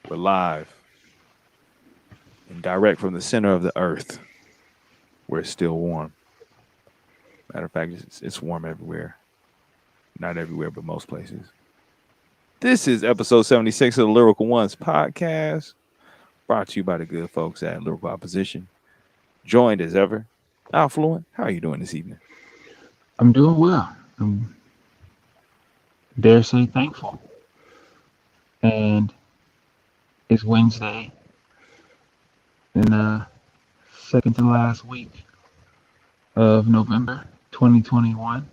We're live and direct from the center of the earth where it's still warm. Matter of fact, it's warm everywhere. Not everywhere, but most places. This is episode 76 of the Lyrical Ones podcast, brought to you by the good folks at Lyrical Opposition. Joined as ever, Affluent. How are you doing this evening? I'm doing well. I'm dare say thankful. And it's Wednesday in the second to last week of November 2021.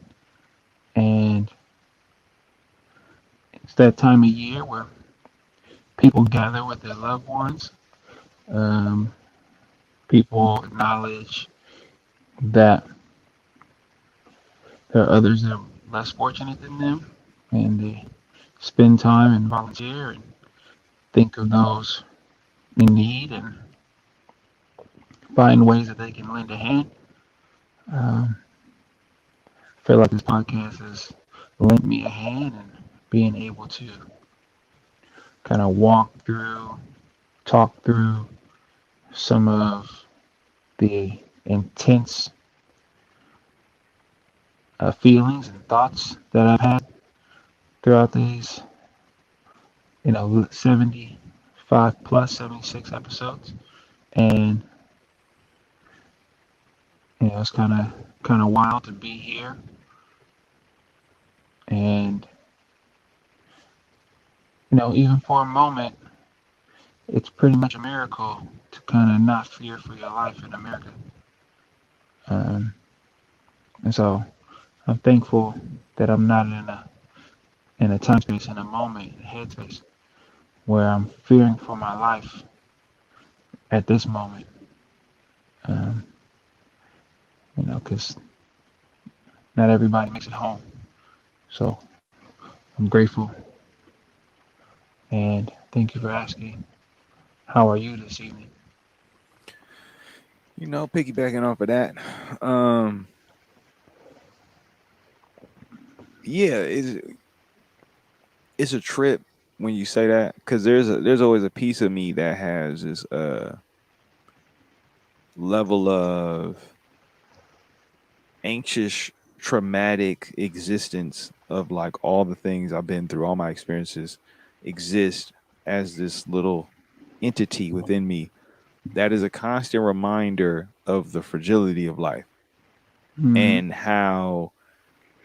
And it's that time of year where people gather with their loved ones. Um, People acknowledge that there are others that are less fortunate than them. And they spend time and volunteer and think of those in need and find ways that they can lend a hand. Um, I feel like this podcast has lent me a hand in being able to kind of talk through some of the intense feelings and thoughts that I've had throughout these, 75 plus 76 episodes. And, it's kind of wild to be here and, even for a moment, it's pretty much a miracle to kind of not fear for your life in America. Um, and so I'm thankful that I'm not in a time space, in a moment, a headspace where I'm fearing for my life at this moment. Um, because not everybody makes it home. So I'm grateful and thank you for asking. How are you this evening? Piggybacking off of that, um, yeah, it's a trip when you say that because there's always a piece of me that has this level of anxious, traumatic existence of like all the things I've been through, all my experiences exist as this little entity within me that is a constant reminder of the fragility of life Mm-hmm. and how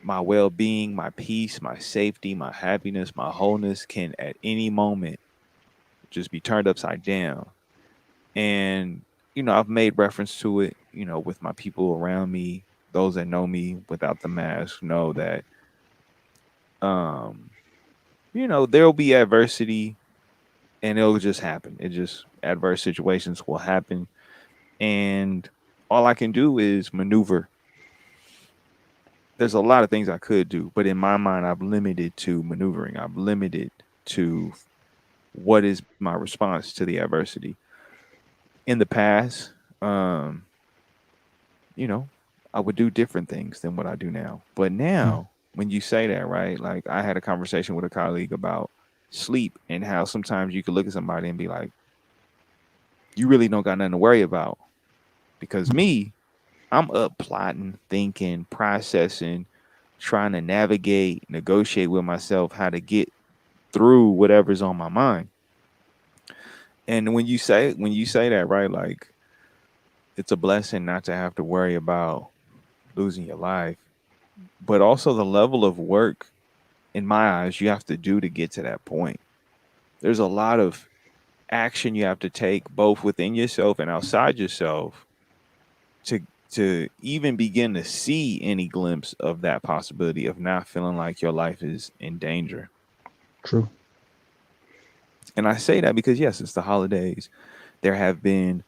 my well being, my peace, my safety, my happiness, my wholeness can at any moment just be turned upside down. And, I've made reference to it, with my people around me. Those that know me without the mask know that, um, there'll be adversity and it'll just happen. It just, adverse situations will happen. And all I can do is maneuver. There's a lot of things I could do, but in my mind, I've limited to maneuvering. I've limited to what is my response to the adversity. In the past, um, you know, I would do different things than what I do now. But now, when you say that, right? Like I had a conversation with a colleague about sleep and how sometimes you could look at somebody and be like, you really don't got nothing to worry about. Because me, I'm up plotting, thinking, processing, trying to navigate, negotiate with myself how to get through whatever's on my mind. And when you say that, right, like it's a blessing not to have to worry about losing your life, but also the level of work in my eyes you have to do to get to that point. There's a lot of action you have to take both within yourself and outside yourself to to even begin to see any glimpse of that possibility of not feeling like your life is in danger. True. And I say that because yes, it's the holidays. There have been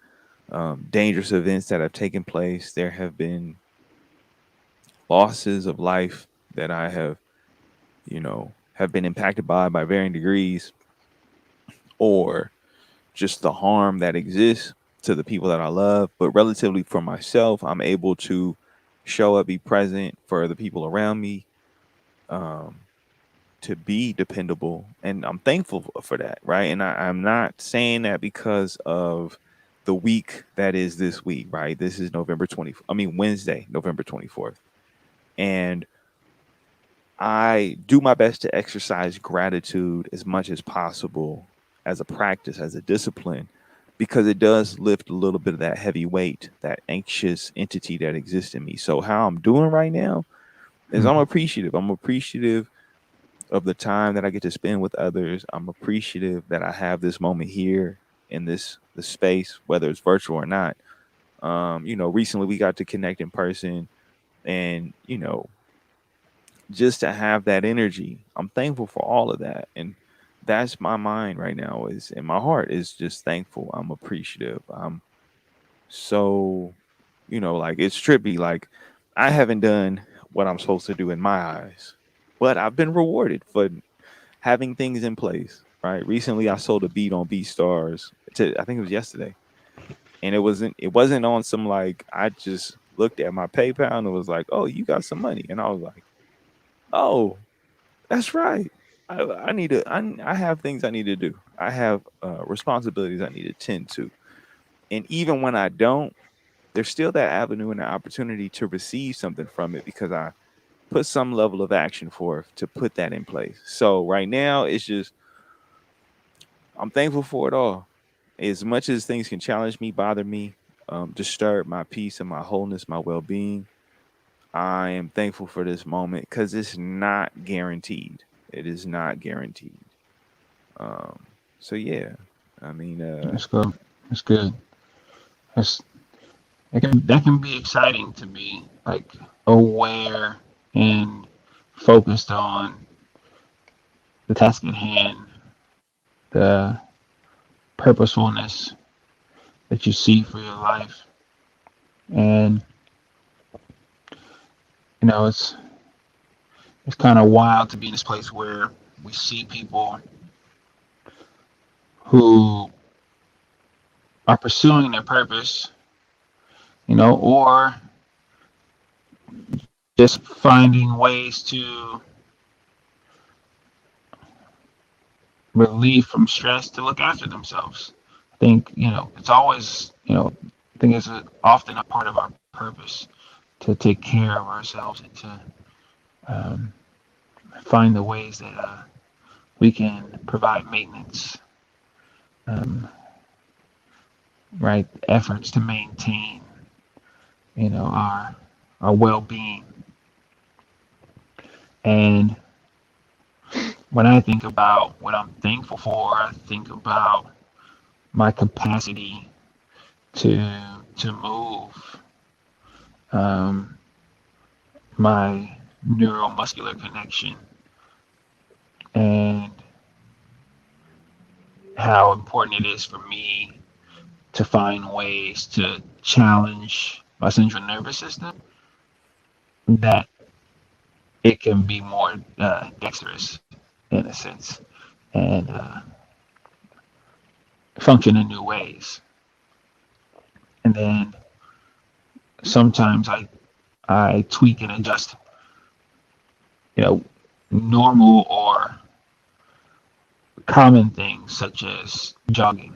dangerous events that have taken place. There have been losses of life that I have been impacted by varying degrees, or just the harm that exists to the people that I love. But relatively for myself, I'm able to show up, be present for the people around me. Um, to be dependable, and I'm thankful for that, right? And I'm not saying that because of the week that is this week, right? This is Wednesday, November 24th. And I do my best to exercise gratitude as much as possible as a practice, as a discipline, because it does lift a little bit of that heavy weight, that anxious entity that exists in me. So, how I'm doing right now is I'm Mhm. appreciative. I'm appreciative of the time that I get to spend with others. I'm appreciative that I have this moment here in this space, whether it's virtual or not. Recently we got to connect in person, and just to have that energy, I'm thankful for all of that. And that's my mind right now, is and my heart is just thankful. I'm appreciative. I'm so, like it's trippy. Like I haven't done what I'm supposed to do in my eyes, but I've been rewarded for having things in place. Right. Recently I sold a beat on BeatStars to, I think it was yesterday. And it wasn't on some, like, I just looked at my PayPal and it was like, oh, you got some money. And I was like, oh, that's right. I have things I need to do. I have responsibilities I need to tend to. And even when I don't, there's still that avenue and the opportunity to receive something from it because I put some level of action forth to put that in place. So right now, it's just, I'm thankful for it all. As much as things can challenge me, bother me, disturb my peace and my wholeness, my well being, I am thankful for this moment because it's not guaranteed. It is not guaranteed. Um, so yeah, I mean, That's good. That's good. That's that can be exciting to be like aware and focused on the task at hand, the purposefulness that you see for your life, and it's kind of wild to be in this place where we see people who are pursuing their purpose, or just finding ways to relieve from stress to look after themselves. I think, it's always, I think it's often a part of our purpose to take care of ourselves and to um, find the ways that we can provide maintenance, um, right? Efforts to maintain, our well-being. And when I think about what I'm thankful for, I think about my capacity to move, um, my neuromuscular connection, and how important it is for me to find ways to challenge my central nervous system that it can be more dexterous in a sense and function in new ways. And then sometimes I tweak and adjust, you know, normal or common things such as jogging.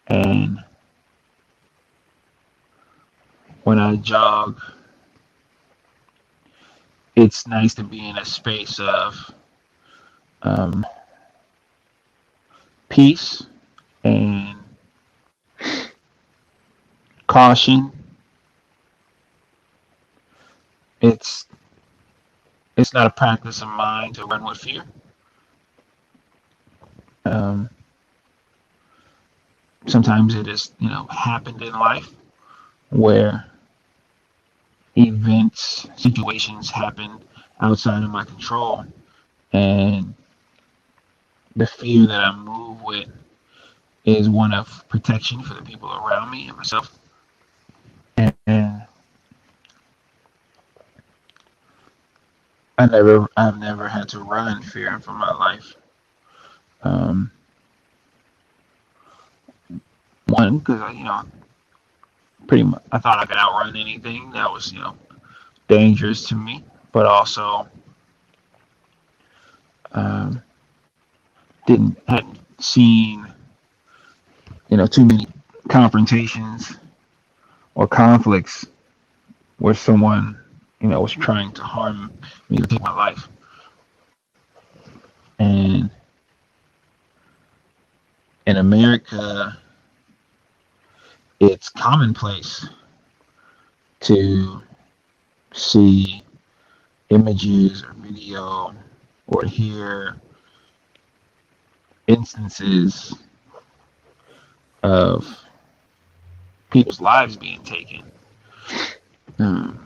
And when I jog, it's nice to be in a space of um, peace and caution. It's it's not a practice of mine to run with fear. Um, Sometimes it has, happened in life where events, situations happen outside of my control, and the fear that I move with is one of protection for the people around me and myself. And I've never had to run fearing for my life. Um, One, because pretty much I thought I could outrun anything that was, dangerous to me, but also um, didn't hadn't seen too many confrontations or conflicts where someone was trying to harm me to take my life. And in America, it's commonplace to see images or video or hear instances of people's lives being taken, um,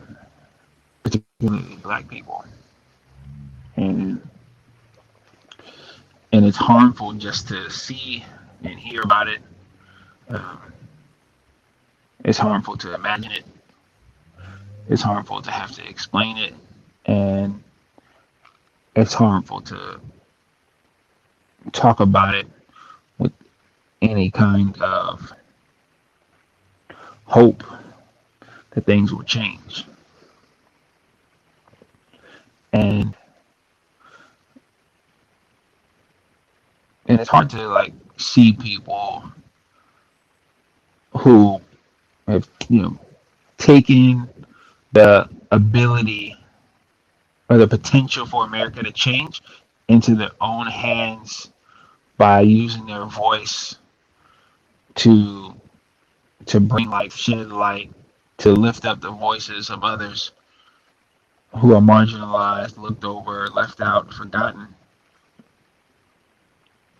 particularly black people, and it's harmful just to see and hear about it. Um, it's harmful to imagine it. It's harmful to have to explain it, and it's harmful to talk about it with any kind of hope that things will change. And it's hard to like see people who have taken the ability or the potential for America to change into their own hands by using their voice to bring life, shed light, to lift up the voices of others who are marginalized, looked over, left out, forgotten,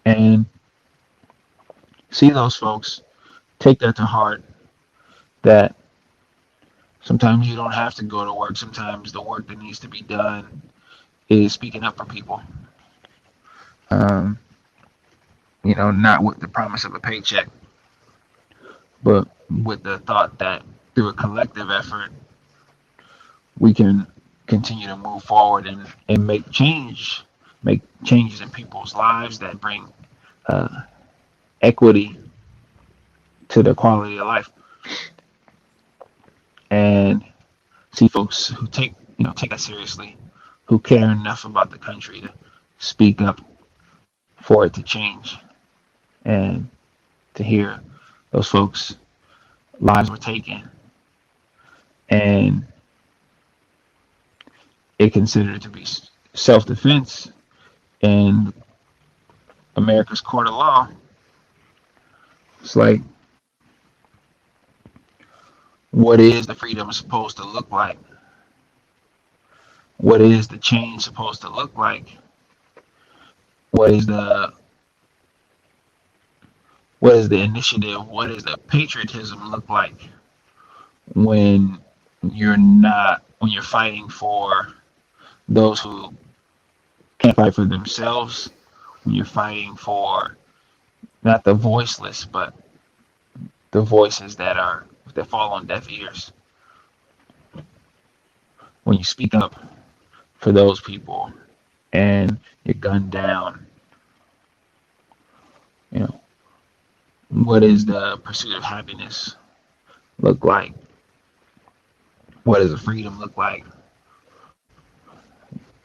and see those folks take that to heart. That sometimes you don't have to go to work. Sometimes the work that needs to be done is speaking up for people. Um, not with the promise of a paycheck, but with the thought that through a collective effort, we can continue to move forward and make changes in people's lives that bring uh, equity to the quality of life, and see folks who take that seriously, who care enough about the country to speak up for it to change, and to hear those folks' lives were taken and it considered to be self-defense in America's court of law. It's like, what is the freedom supposed to look like? What is the change supposed to look like? What is the initiative? What does the patriotism look like when when you're fighting for those who can't fight for themselves? When you're fighting for not the voiceless, but the voices that fall on deaf ears. When you speak up for those people and you're gunned down, you know, what does the pursuit of happiness look like? What does the freedom look like?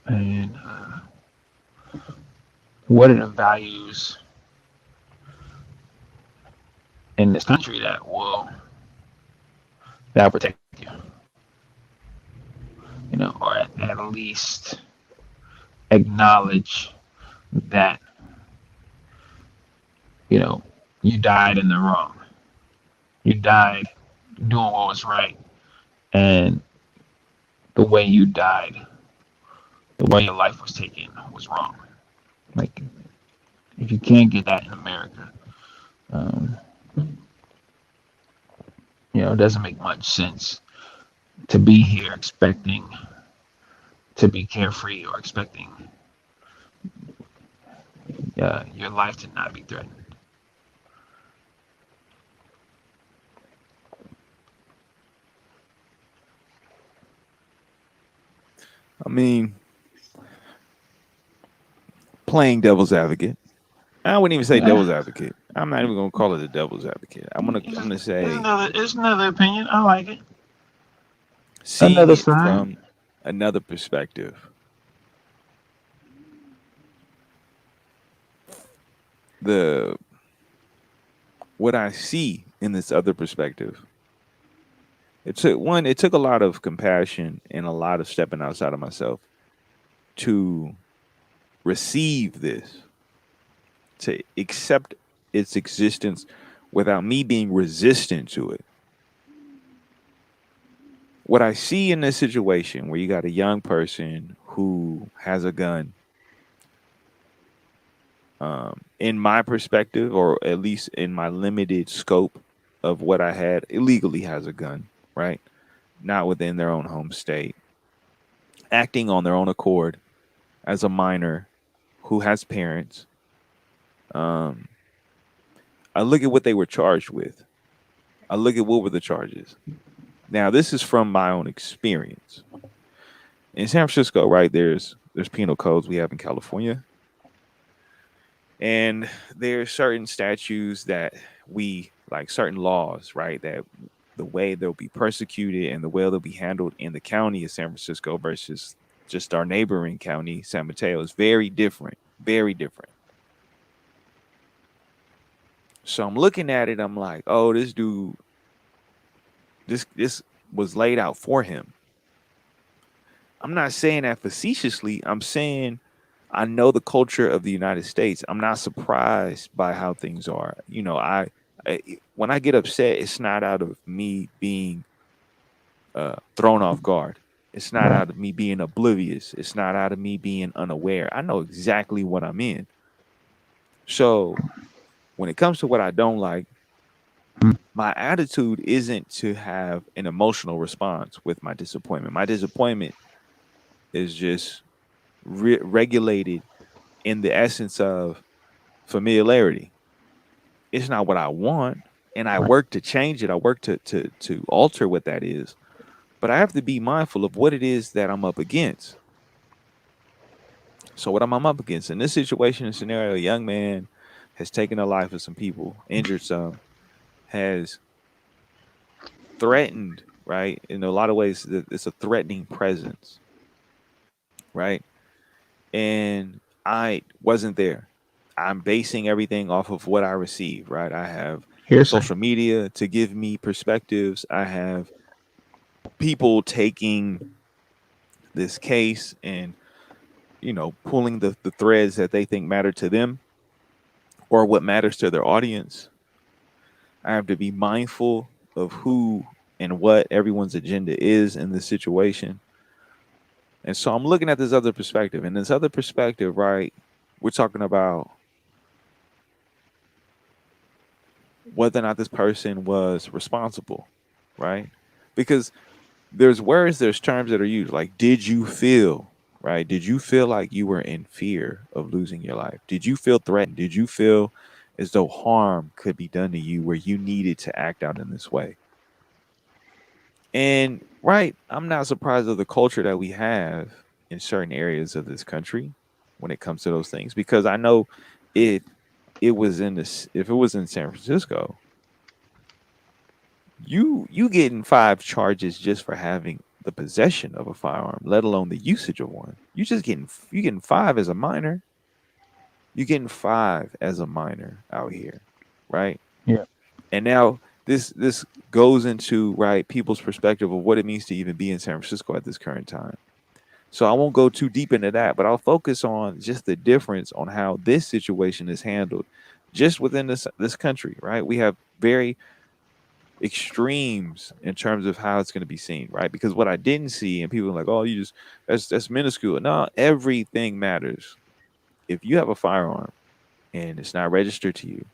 And what are the values in this country that will protect you? Or at least acknowledge that you know you died in the wrong. You died doing what was right, and the way you died, the way your life was taken, was wrong. Like, if you can't get that in America, um, it doesn't make much sense to be here expecting to be carefree or expecting your life to not be threatened. I mean, playing devil's advocate. I wouldn't even say Yeah, devil's advocate. I'm not even gonna call it a devil's advocate. I'm gonna say it's another opinion. I like it. seeing Another it side. from another perspective. the what I see in this other perspective. It took a lot of compassion and a lot of stepping outside of myself to receive this, to accept its existence without me being resistant to it. What I see in this situation where you got a young person who has a gun, in my perspective, or at least in my limited scope of what I had, illegally has a gun, right? Not within their own home state, acting on their own accord as a minor who has parents. Um, I look at what they were charged with. I look at what were the charges. Now, this is from my own experience. In San Francisco, right, there's penal codes we have in California. And there's certain statutes that we like, certain laws, right, that the way they'll be persecuted and the way they'll be handled in the county of San Francisco versus just our neighboring county, San Mateo, is very different. Very different. So I'm looking at it, I'm like, oh, this dude, this was laid out for him. I'm not saying that facetiously. I'm saying I know the culture of the United States. I'm not surprised by how things are. I when I get upset, it's not out of me being thrown off guard. It's not Right. out of me being oblivious. It's not out of me being unaware. I know exactly what I'm in. So when it comes to what I don't like, Mm. my attitude isn't to have an emotional response with my disappointment. My disappointment is just regulated in the essence of familiarity. It's not what I want, and I Right. work to change it. I work to alter what that is. But I have to be mindful of what it is that I'm up against. So what am I up against in this situation and scenario? A young man has taken the life of some people, injured some, has threatened. Right, in a lot of ways, it's a threatening presence. Right, and I wasn't there. I'm basing everything off of what I receive, right? I have Hearsay. social media to give me perspectives. I have people taking this case and, pulling the threads that they think matter to them or what matters to their audience. I have to be mindful of who and what everyone's agenda is in this situation. And so I'm looking at this other perspective. And this other perspective, right, we're talking about whether or not this person was responsible, right? Because there's words, there's terms that are used like, did you feel, right? Did you feel like you were in fear of losing your life? Did you feel threatened? Did you feel as though harm could be done to you where you needed to act out in this way? And, right, I'm not surprised of the culture that we have in certain areas of this country when it comes to those things, because I know if if it was in San Francisco, you getting 5 charges just for having the possession of a firearm, let alone the usage of one. You getting 5 as a minor. You getting 5 as a minor out here, right? Yeah. And now this goes into, right, people's perspective of what it means to even be in San Francisco at this current time. So I won't go too deep into that, but I'll focus on just the difference on how this situation is handled just within this country, right? We have very extremes in terms of how it's going to be seen, right? Because what I didn't see, and people are like, oh, you just that's minuscule. No, everything matters. If you have a firearm and it's not registered to you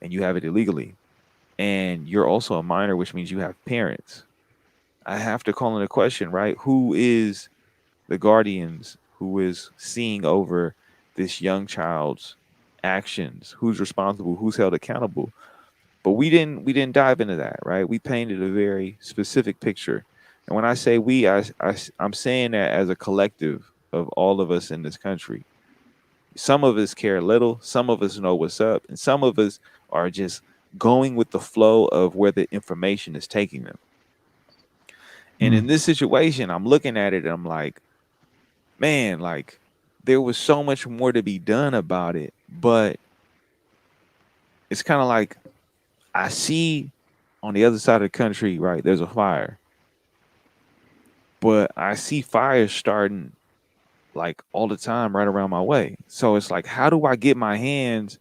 and you have it illegally and you're also a minor, which means you have parents, I have to call into question, right? Who is the guardians? Who is seeing over this young child's actions? Who's responsible? Who's held accountable? But we didn't dive into that, right? We painted a very specific picture. And when I say we, I'm saying that as a collective of all of us in this country. Some of us care little, some of us know what's up, and some of us are just going with the flow of where the information is taking them. And Mm. in this situation, I'm looking at it and I'm like, man, like there was so much more to be done about it, but it's kind of like I see on the other side of the country, right? There's a fire, but I see fires starting like all the time right around my way. So it's like, how do I get my hands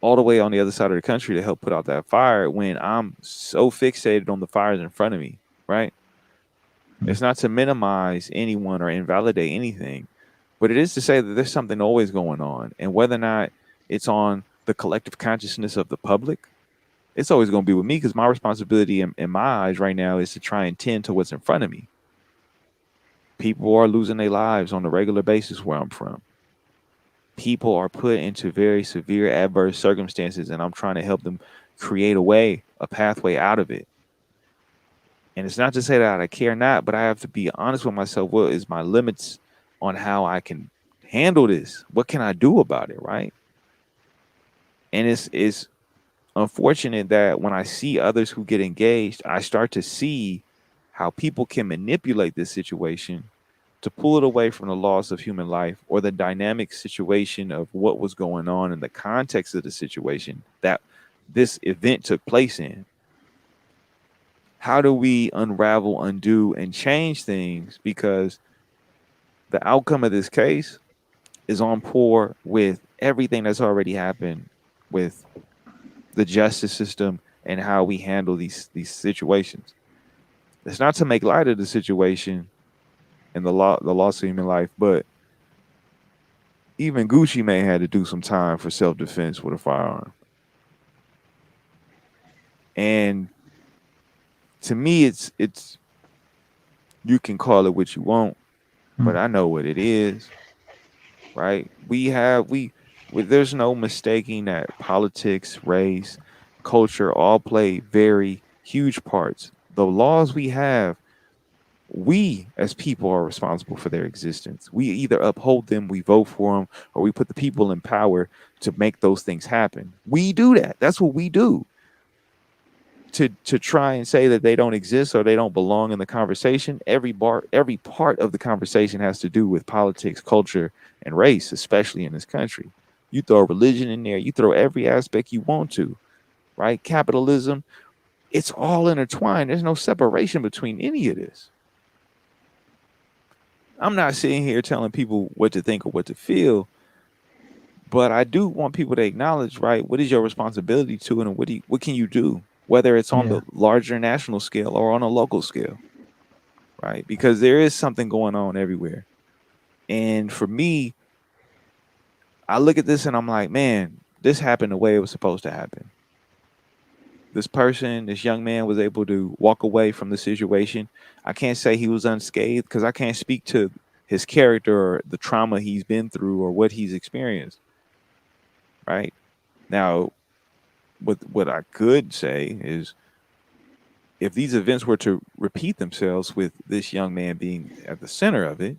all the way on the other side of the country to help put out that fire when I'm so fixated on the fires in front of me, right? Mm. It's not to minimize anyone or invalidate anything, but it is to say that there's something always going on. And whether or not it's on the collective consciousness of the public, it's always going to be with me because my responsibility in my eyes right now is to try and tend to what's in front of me. People are losing their lives on a regular basis where I'm from. People are put into very severe adverse circumstances, and I'm trying to help them create a way, a pathway out of it. And it's not to say that I care not, but I have to be honest with myself. What is my limits on how I can handle this? What can I do about it, right? And it's unfortunate that when I see others who get engaged, I start to see how people can manipulate this situation to pull it away from the loss of human life or the dynamic situation of what was going on in the context of the situation that this event took place in. How do we unravel, undo, and change things? Because the outcome of this case is on par with everything that's already happened with the justice system and how we handle these situations. It's not to make light of the situation and the loss of human life, but even Gucci Mane had to do some time for self defense with a firearm. And to me, it's you can call it what you want, but Mm. I know what it is, right? There's no mistaking that politics, race, culture all play very huge parts. The laws we have, we as people are responsible for their existence. We either uphold them, we vote for them, or we put the people in power to make those things happen. We do that. That's what we do. To try and say that they don't exist or they don't belong in the conversation, every part of the conversation has to do with politics, culture, and race, especially in this country. You throw religion in there, you throw every aspect you want to, right? Capitalism, it's all intertwined. There's no separation between any of this. I'm not sitting here telling people what to think or what to feel, but I do want people to acknowledge, right? What is your responsibility to it, and what can you do, whether it's on Yeah. the larger national scale or on a local scale, right? Because there is something going on everywhere. And for me, I look at this and I'm like, man, this happened the way it was supposed to happen. This person, this young man was able to walk away from the situation. I can't say he was unscathed because I can't speak to his character or the trauma he's been through or what he's experienced, right? Now, what I could say is if these events were to repeat themselves with this young man being at the center of it,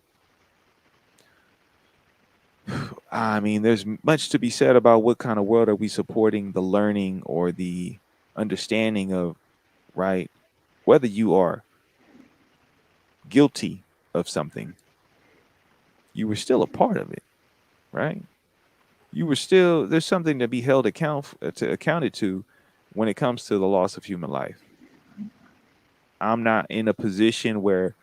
I mean, there's much to be said about what kind of world are we supporting the learning or the understanding of, right? Whether you are guilty of something, you were still a part of it, right? You were still there's something to be held to accounted to when it comes to the loss of human life. I'm not in a position where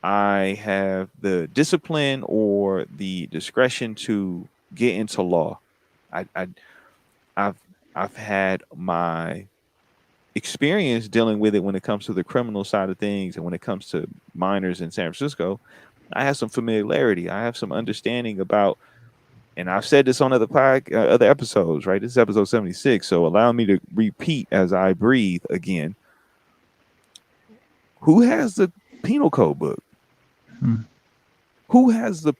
I have the discipline or the discretion to get into law. I I've I've had my experience dealing with it when it comes to the criminal side of things and when it comes to minors in San Francisco. I have some familiarity. I have some understanding about, and I've said this on other episodes. Right, this is episode 76. So allow me to repeat as I breathe again. Who has the penal code book? Mm. Who has the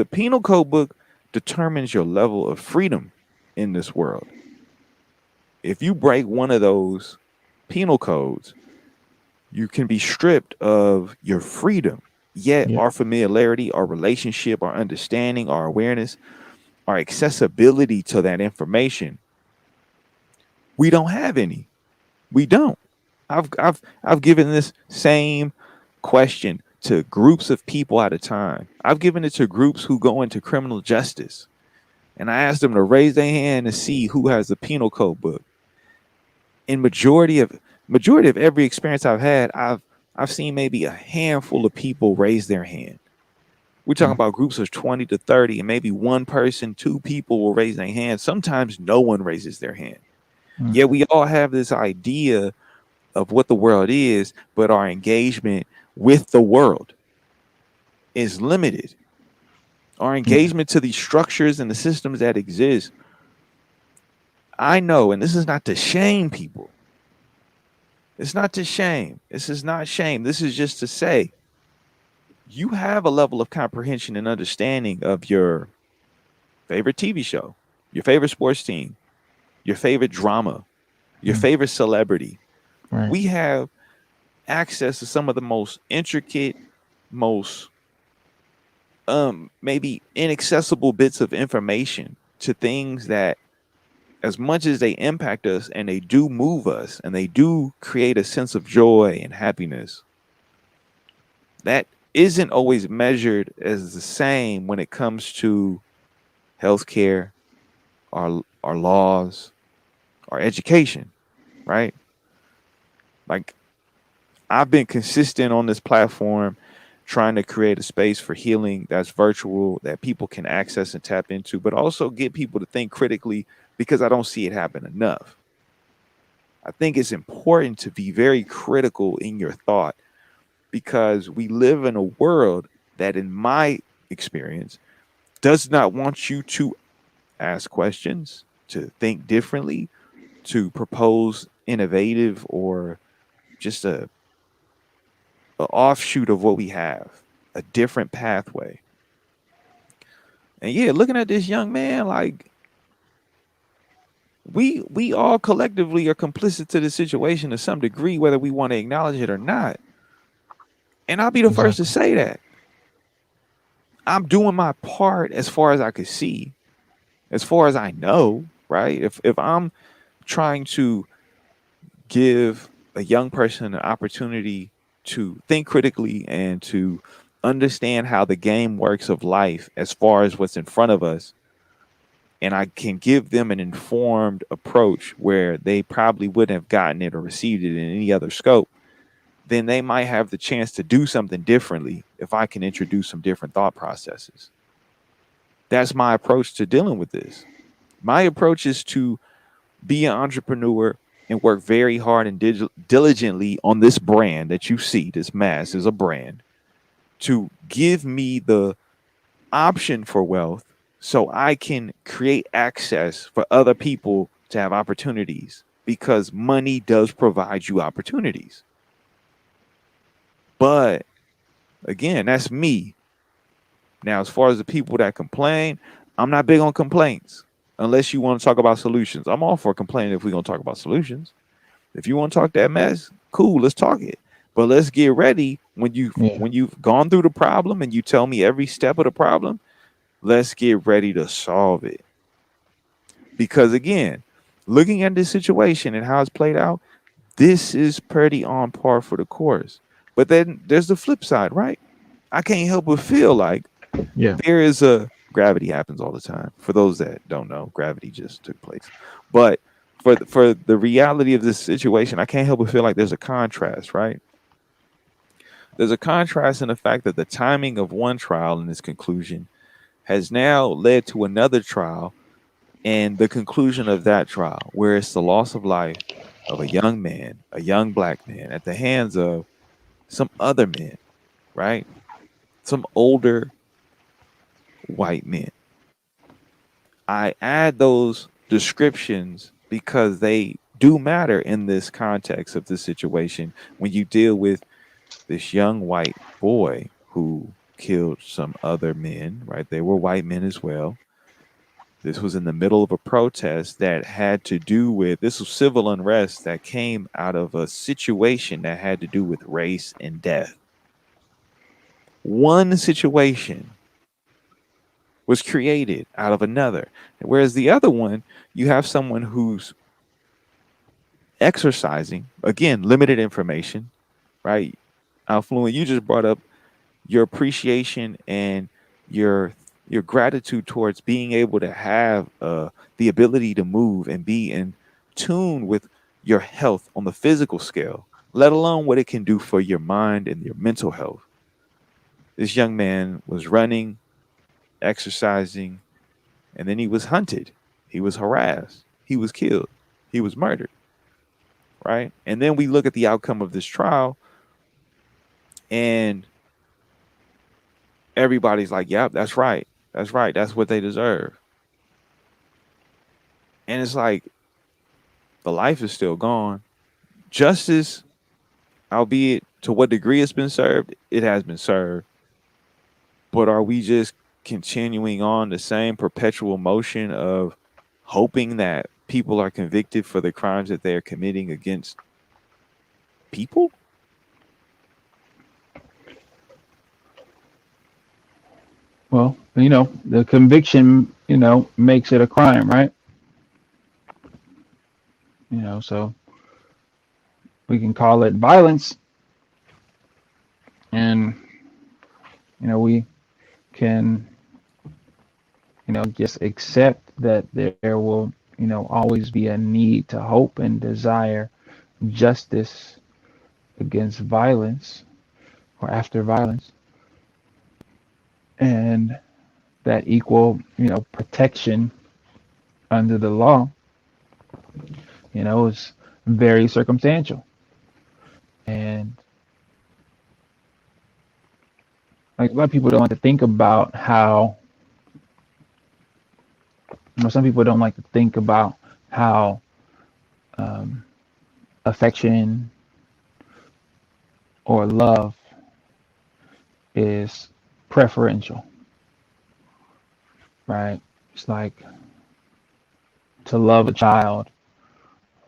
penal code book determines your level of freedom in this world. If you break one of those penal codes, you can be stripped of your freedom. Yet Yeah. our familiarity, our relationship, our understanding, our awareness, our accessibility to that information, we don't have any. We don't. I've given this same question to groups of people at a time. I've given it to groups who go into criminal justice. and I asked them to raise their hand and see who has the penal code book. In majority of every experience I've had, I've seen maybe a handful of people raise their hand. We're talking Mm, about groups of 20 to 30, and maybe one person, two people will raise their hand. Sometimes no one raises their hand. mm, Yet we all have this idea of what the world is, but our engagement with the world is limited. Our yeah. engagement to these structures and the systems that exist. I know, and this is not to shame people. It's not to shame. This is not shame. This is just to say you have a level of comprehension and understanding of your favorite TV show, your favorite sports team, your favorite drama, your Mm, favorite celebrity. right. We have access to some of the most intricate, most maybe inaccessible bits of information to things that, as much as they impact us and they do move us and they do create a sense of joy and happiness, that isn't always measured as the same when it comes to healthcare, our laws, our education, right? Like, I've been consistent on this platform trying to create a space for healing that's virtual, that people can access and tap into, but also get people to think critically because I don't see it happen enough. I think it's important to be very critical in your thought because we live in a world that, in my experience, does not want you to ask questions, to think differently, to propose innovative or just a offshoot of what we have, a different pathway. And yeah, looking at this young man, like we all collectively are complicit to the situation to some degree, whether we want to acknowledge it or not. And I'll be the first to Exactly. say that I'm doing my part as far as I could see, as far as I know, right? If I'm trying to give a young person an opportunity to think critically and to understand how the game works of life as far as what's in front of us, and I can give them an informed approach where they probably wouldn't have gotten it or received it in any other scope, then they might have the chance to do something differently if I can introduce some different thought processes. That's my approach to dealing with this. My approach is to be an entrepreneur and work very hard and diligently on this brand that you see. This mass is a brand to give me the option for wealth so I can create access for other people to have opportunities because money does provide you opportunities. But again, that's me. Now, as far as the people that complain, I'm not big on complaints unless you want to talk about solutions. I'm all for complaining if we're going to talk about solutions. If you want to talk that mess, cool, let's talk it. But let's get ready when Yeah. you've gone through the problem and you tell me every step of the problem, let's get ready to solve it. Because again, looking at this situation and how it's played out, this is pretty on par for the course. But then there's the flip side, right? I can't help but feel like Yeah. there is a gravity happens all the time. For those that don't know, gravity just took place. But for the reality of this situation, I can't help but feel like there's a contrast, right? There's a contrast in the fact that the timing of one trial and its conclusion has now led to another trial and the conclusion of that trial, where it's the loss of life of a young man, a young black man, at the hands of some other men, right? Some older white men. I add those descriptions because they do matter in this context of this situation when you deal with this young white boy who killed some other men, right? They were white men as well. This was in the middle of a protest that had to do with this was civil unrest that came out of a situation that had to do with race and death. One situation was created out of another. Whereas the other one, you have someone who's exercising, again, limited information, right? Fluent, you just brought up your appreciation and your your gratitude towards being able to have the ability to move and be in tune with your health on the physical scale, let alone what it can do for your mind and your mental health. This young man was running, exercising, and then he was hunted. He was harassed. He was killed. He was murdered. Right. And then we look at the outcome of this trial, and everybody's like, yep, that's right. That's right. That's what they deserve. And it's like the life is still gone. Justice, albeit to what degree it's been served, it has been served. But are we just continuing on the same perpetual motion of hoping that people are convicted for the crimes that they are committing against people? Well, the conviction, makes it a crime, right? So we can call it violence, and we can, just accept that there will, always be a need to hope and desire justice against violence or after violence, and that equal, protection under the law, is very circumstantial. And like a lot of people don't like to think about how, some people don't like to think about how um, affection or love is preferential, right? It's like to love a child,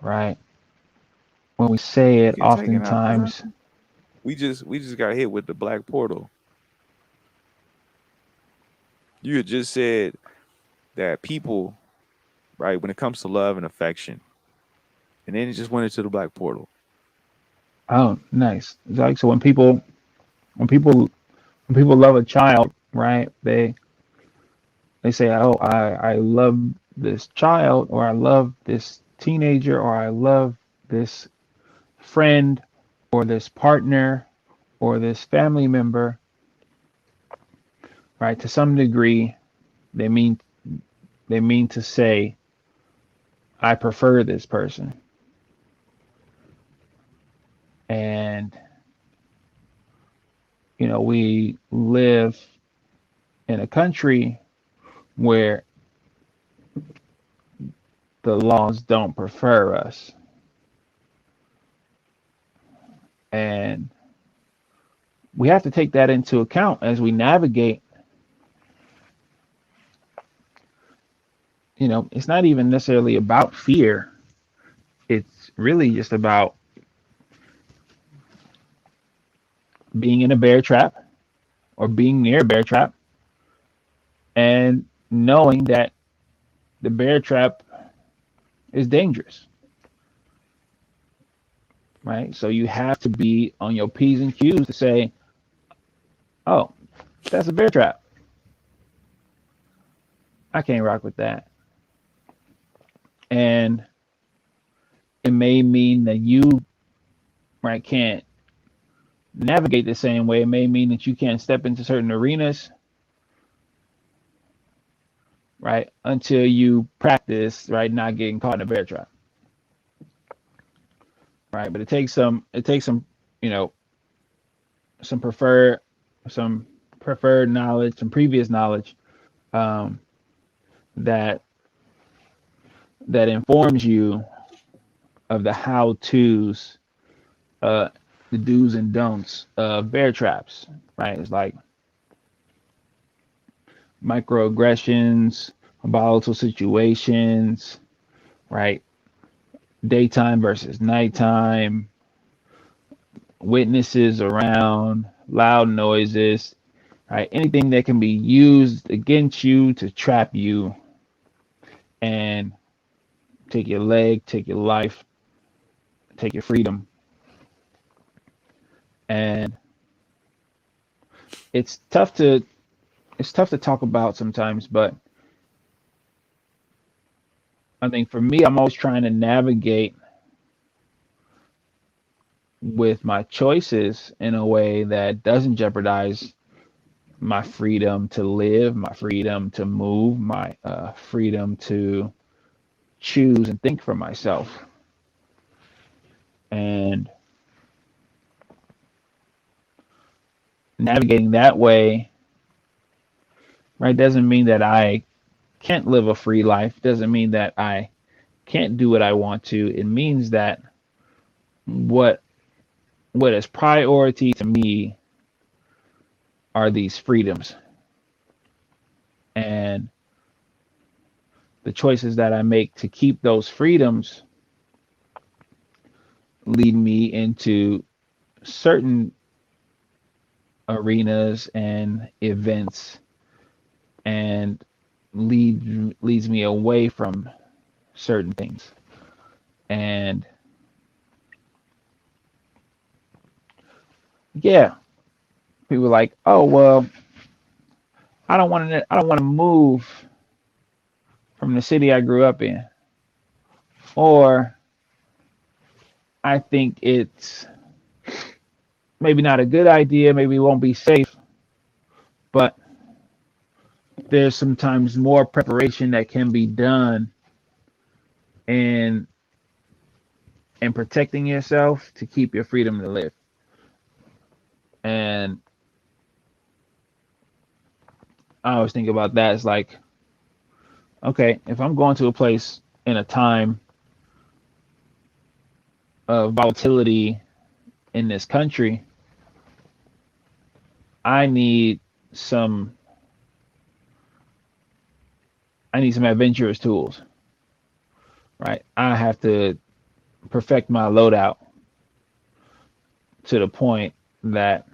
right? When we say You it, can take it out, bro. oftentimes, We just got hit with the black portal. You had just said that people, right, when it comes to love and affection, and then it just went into the black portal. oh, nice. It's like so when people when people love a child, right? They say, oh, I love this child, or I love this teenager, or I love this friend, or this partner, or this family member, right? To some degree, they mean they mean to say, I prefer this person. And we live in a country where the laws don't prefer us. And we have to take that into account as we navigate. It's not even necessarily about fear. It's really just about being in a bear trap or being near a bear trap and knowing that the bear trap is dangerous, right? So you have to be on your P's and Q's to say, oh, that's a bear trap. I can't rock with that. And it may mean that you, right, can't navigate the same way. It may mean that you can't step into certain arenas, right, until you practice, right, not getting caught in a bear trap, right? But it takes some, you know, some preferred, some preferred knowledge, some previous knowledge, um, that that informs you of the how tos, uh, the do's and don'ts of bear traps, right? It's like microaggressions, volatile situations, right? Daytime versus nighttime, witnesses around, loud noises, right? Anything that can be used against you to trap you and take your leg, take your life, take your freedom. And it's tough to it's tough to talk about sometimes, but I think for me, I'm always trying to navigate with my choices in a way that doesn't jeopardize my freedom to live, my freedom to move, my freedom to choose and think for myself. And navigating that way, right, doesn't mean that I can't live a free life, doesn't mean that I can't do what I want to. It means that what what is priority to me are these freedoms, and the choices that I make to keep those freedoms lead me into certain arenas and events, and leads me away from certain things. And yeah, people are like, oh well, I don't want to move from the city I grew up in, or I think it's maybe not a good idea, maybe it won't be safe, but there's sometimes more preparation that can be done in in protecting yourself to keep your freedom to live. And I always think about that as like, okay, if I'm going to a place in a time of volatility in this country, I need some I need some adventurous tools, right? I have to perfect my loadout to the point that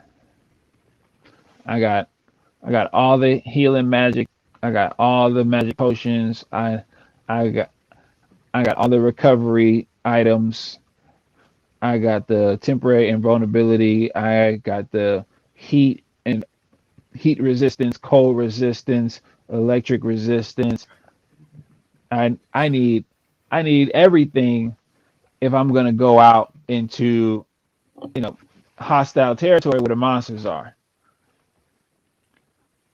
I got I got all the healing magic, I got all the magic potions, I got I got all the recovery items, I got the temporary invulnerability, I got the heat and heat resistance, cold resistance, electric resistance. I need I need everything if I'm gonna go out into, you know, hostile territory where the monsters are.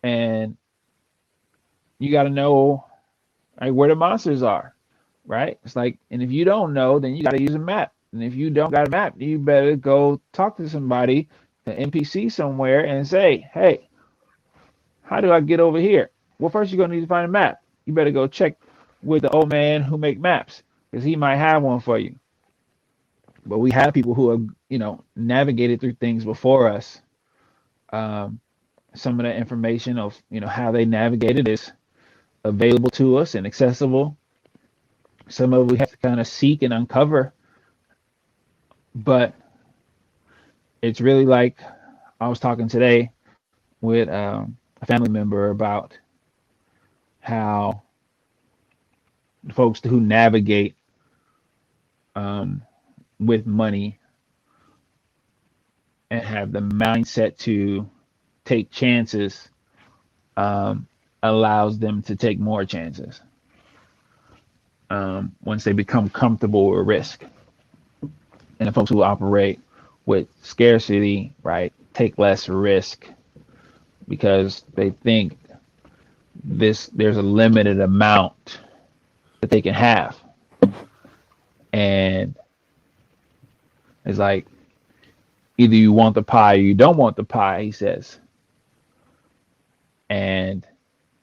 And you got to know, like, where the monsters are, right? It's like, and if you don't know, then you got to use a map. And if you don't got a map, you better go talk to somebody, an NPC somewhere, and say, hey, how do I get over here? Well, first you're gonna need to find a map. You better go check with the old man who make maps because he might have one for you. But we have people who have, navigated through things before us. Um, some of the information of, how they navigated is available to us and accessible. Some of it we have to kind of seek and uncover. But it's really like I was talking today with a family member about how folks who navigate um, with money and have the mindset to take chances allows them to take more chances once they become comfortable with risk. And the folks who operate with scarcity, right, take less risk because they think there's a limited amount that they can have. And it's like either you want the pie or you don't want the pie, he says. And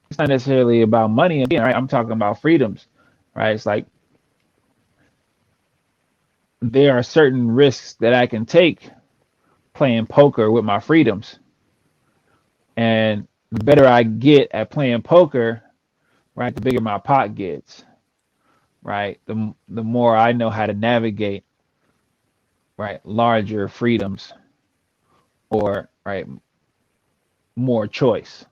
it's not necessarily about money again, right? I'm talking about freedoms, right? It's like there are certain risks that I can take playing poker with my freedoms. And the better I get at playing poker, right, the bigger my pot gets, right? The more I know how to navigate, right, larger freedoms or right more choice,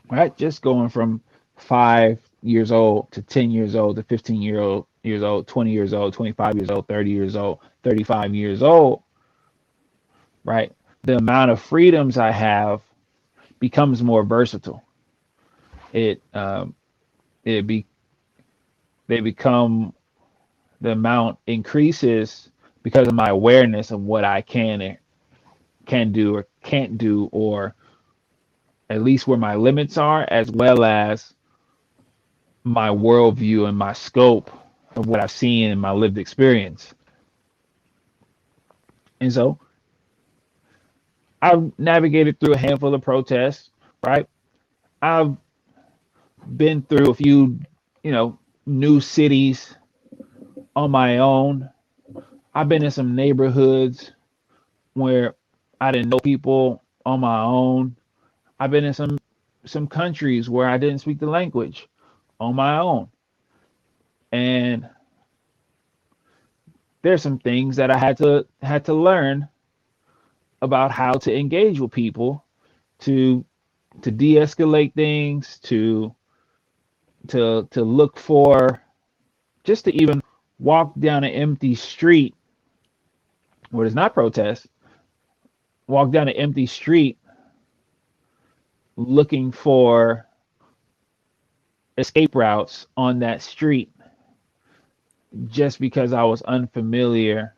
right? Just going from 5 years old to 10 years old to 15 years old, 20 years old, 25 years old, 30 years old, 35 years old, right? The amount of freedoms I have becomes more versatile. It it be they become the amount increases because of my awareness of what I can do or can't do, or at least where my limits are, as well as my worldview and my scope of what I've seen in my lived experience. And so I've navigated through a handful of protests, right? I've been through a few, new cities on my own. I've been in some neighborhoods where I didn't know people on my own. I've been in some countries where I didn't speak the language on my own. And there's some things that I had to learn about how to engage with people, to de-escalate things, to look for, just to even walk down an empty street where there's not protest, walk down an empty street looking for escape routes on that street, just because I was unfamiliar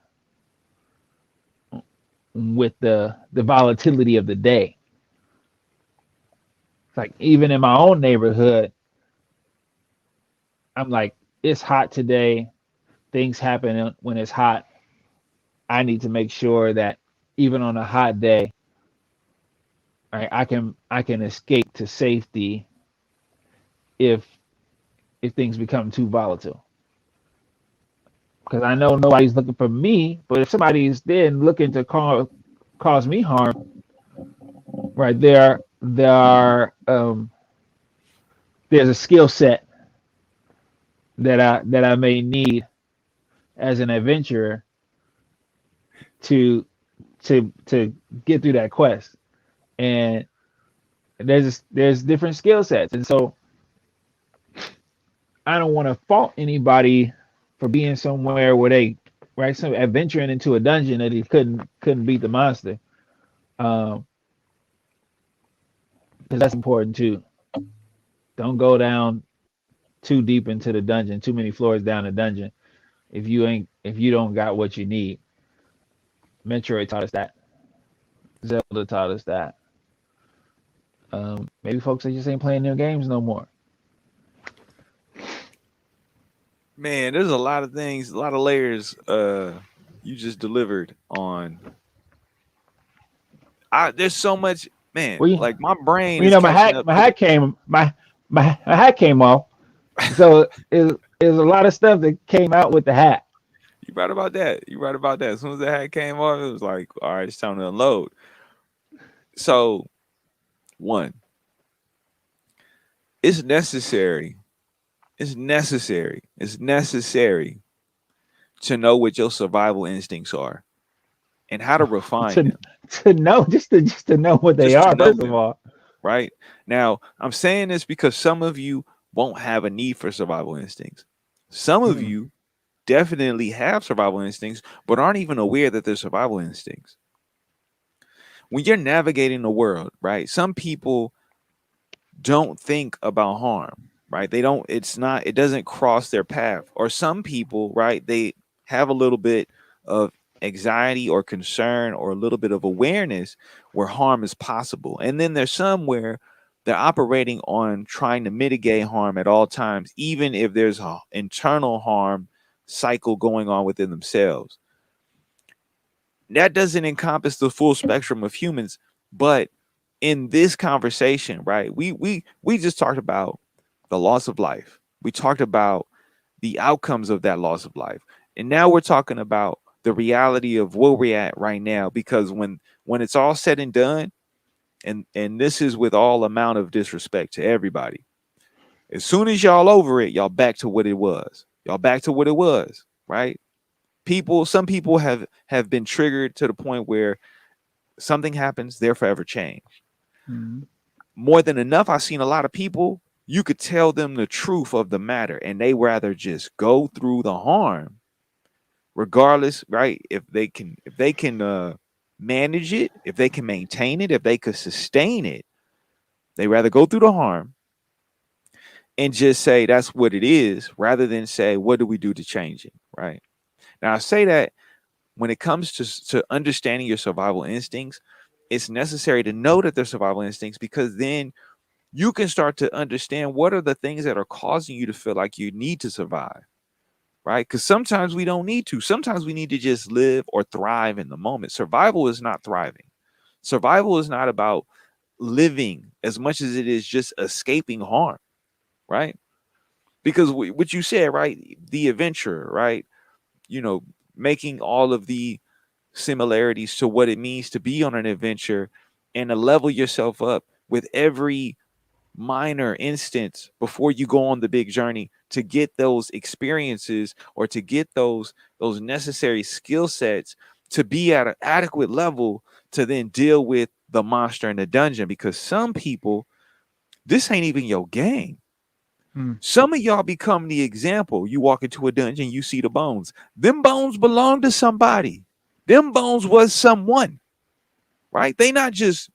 with the volatility of the day. It's like, even in my own neighborhood, I'm like, it's hot today. Things happen when it's hot. I need to make sure that even on a hot day, right, I can escape to safety if things become too volatile. Because I know nobody's looking for me, but if somebody's then looking to cause me harm, right there's a skill set that I may need as an adventurer to to get through that quest. And there's different skill sets, and so I don't want to fault anybody for being somewhere where they, right, some adventuring into a dungeon that he couldn't beat the monster. Um, because that's important too. Don't go down too deep into the dungeon, too many floors down the dungeon if you don't got what you need. Metroid taught us that. Zelda taught us that. Maybe folks they just ain't playing their games no more. Man, there's a lot of things, a lot of layers you just delivered on. There's so much, man, Well, you, like my brain well, is my catching hat up my to the hat came my hat came off. So it was a lot of stuff that came out with the hat. You right about that. You right about that. As soon as the hat came off, it was like, all right, it's time to unload. So, one, it's necessary. It's necessary to know what your survival instincts are and how to refine to them. to know, just to know what they Just to are, know first of them, all. right? Now, I'm saying this because some of you won't have a need for survival instincts. Some of Hmm. you definitely have survival instincts, but aren't even aware that they're survival instincts. When you're navigating the world, right? Some people don't think about harm, right? They don't, it's not, it doesn't cross their path. Or some people, right? They have a little bit of anxiety or concern or a little bit of awareness where harm is possible. And then there's some where they're operating on trying to mitigate harm at all times, even if there's a internal harm cycle going on within themselves. That doesn't encompass the full spectrum of humans, but in this conversation, right, we just talked about the loss of life. We talked about the outcomes of that loss of life, and now we're talking about the reality of where we're at right now. Because when it's all said and done, and this is with all amount of disrespect to everybody, as soon as y'all over it, y'all back to what it was. Y'all back to what it was, right? People, some people have been triggered to the point where something happens, they're forever changed. Hmm. More than enough, I've seen a lot of people, you could tell them the truth of the matter and they rather just go through the harm regardless, right? If they can manage it, if they can maintain it, if they could sustain it, They rather go through the harm and just say that's what it is rather than say, what do we do to change it? Right. Now, I say that when it comes to understanding your survival instincts, it's necessary to know that they're survival instincts because then you can start to understand what are the things that are causing you to feel like you need to survive, right? Because sometimes we don't need to. Sometimes we need to just live or thrive in the moment. Survival is not thriving. Survival is not about living as much as it is just escaping harm, right? Because what you said, right? The adventure, right? You know, making all of the similarities to what it means to be on an adventure and to level yourself up with every minor instance before you go on the big journey to get those experiences or to get those necessary skill sets to be at an adequate level to then deal with the monster in the dungeon. Because some people, this ain't even your game. Mm. Some of y'all become the example. You walk into a dungeon, you see the bones. Them bones belong to somebody. Them bones was someone, right? They not just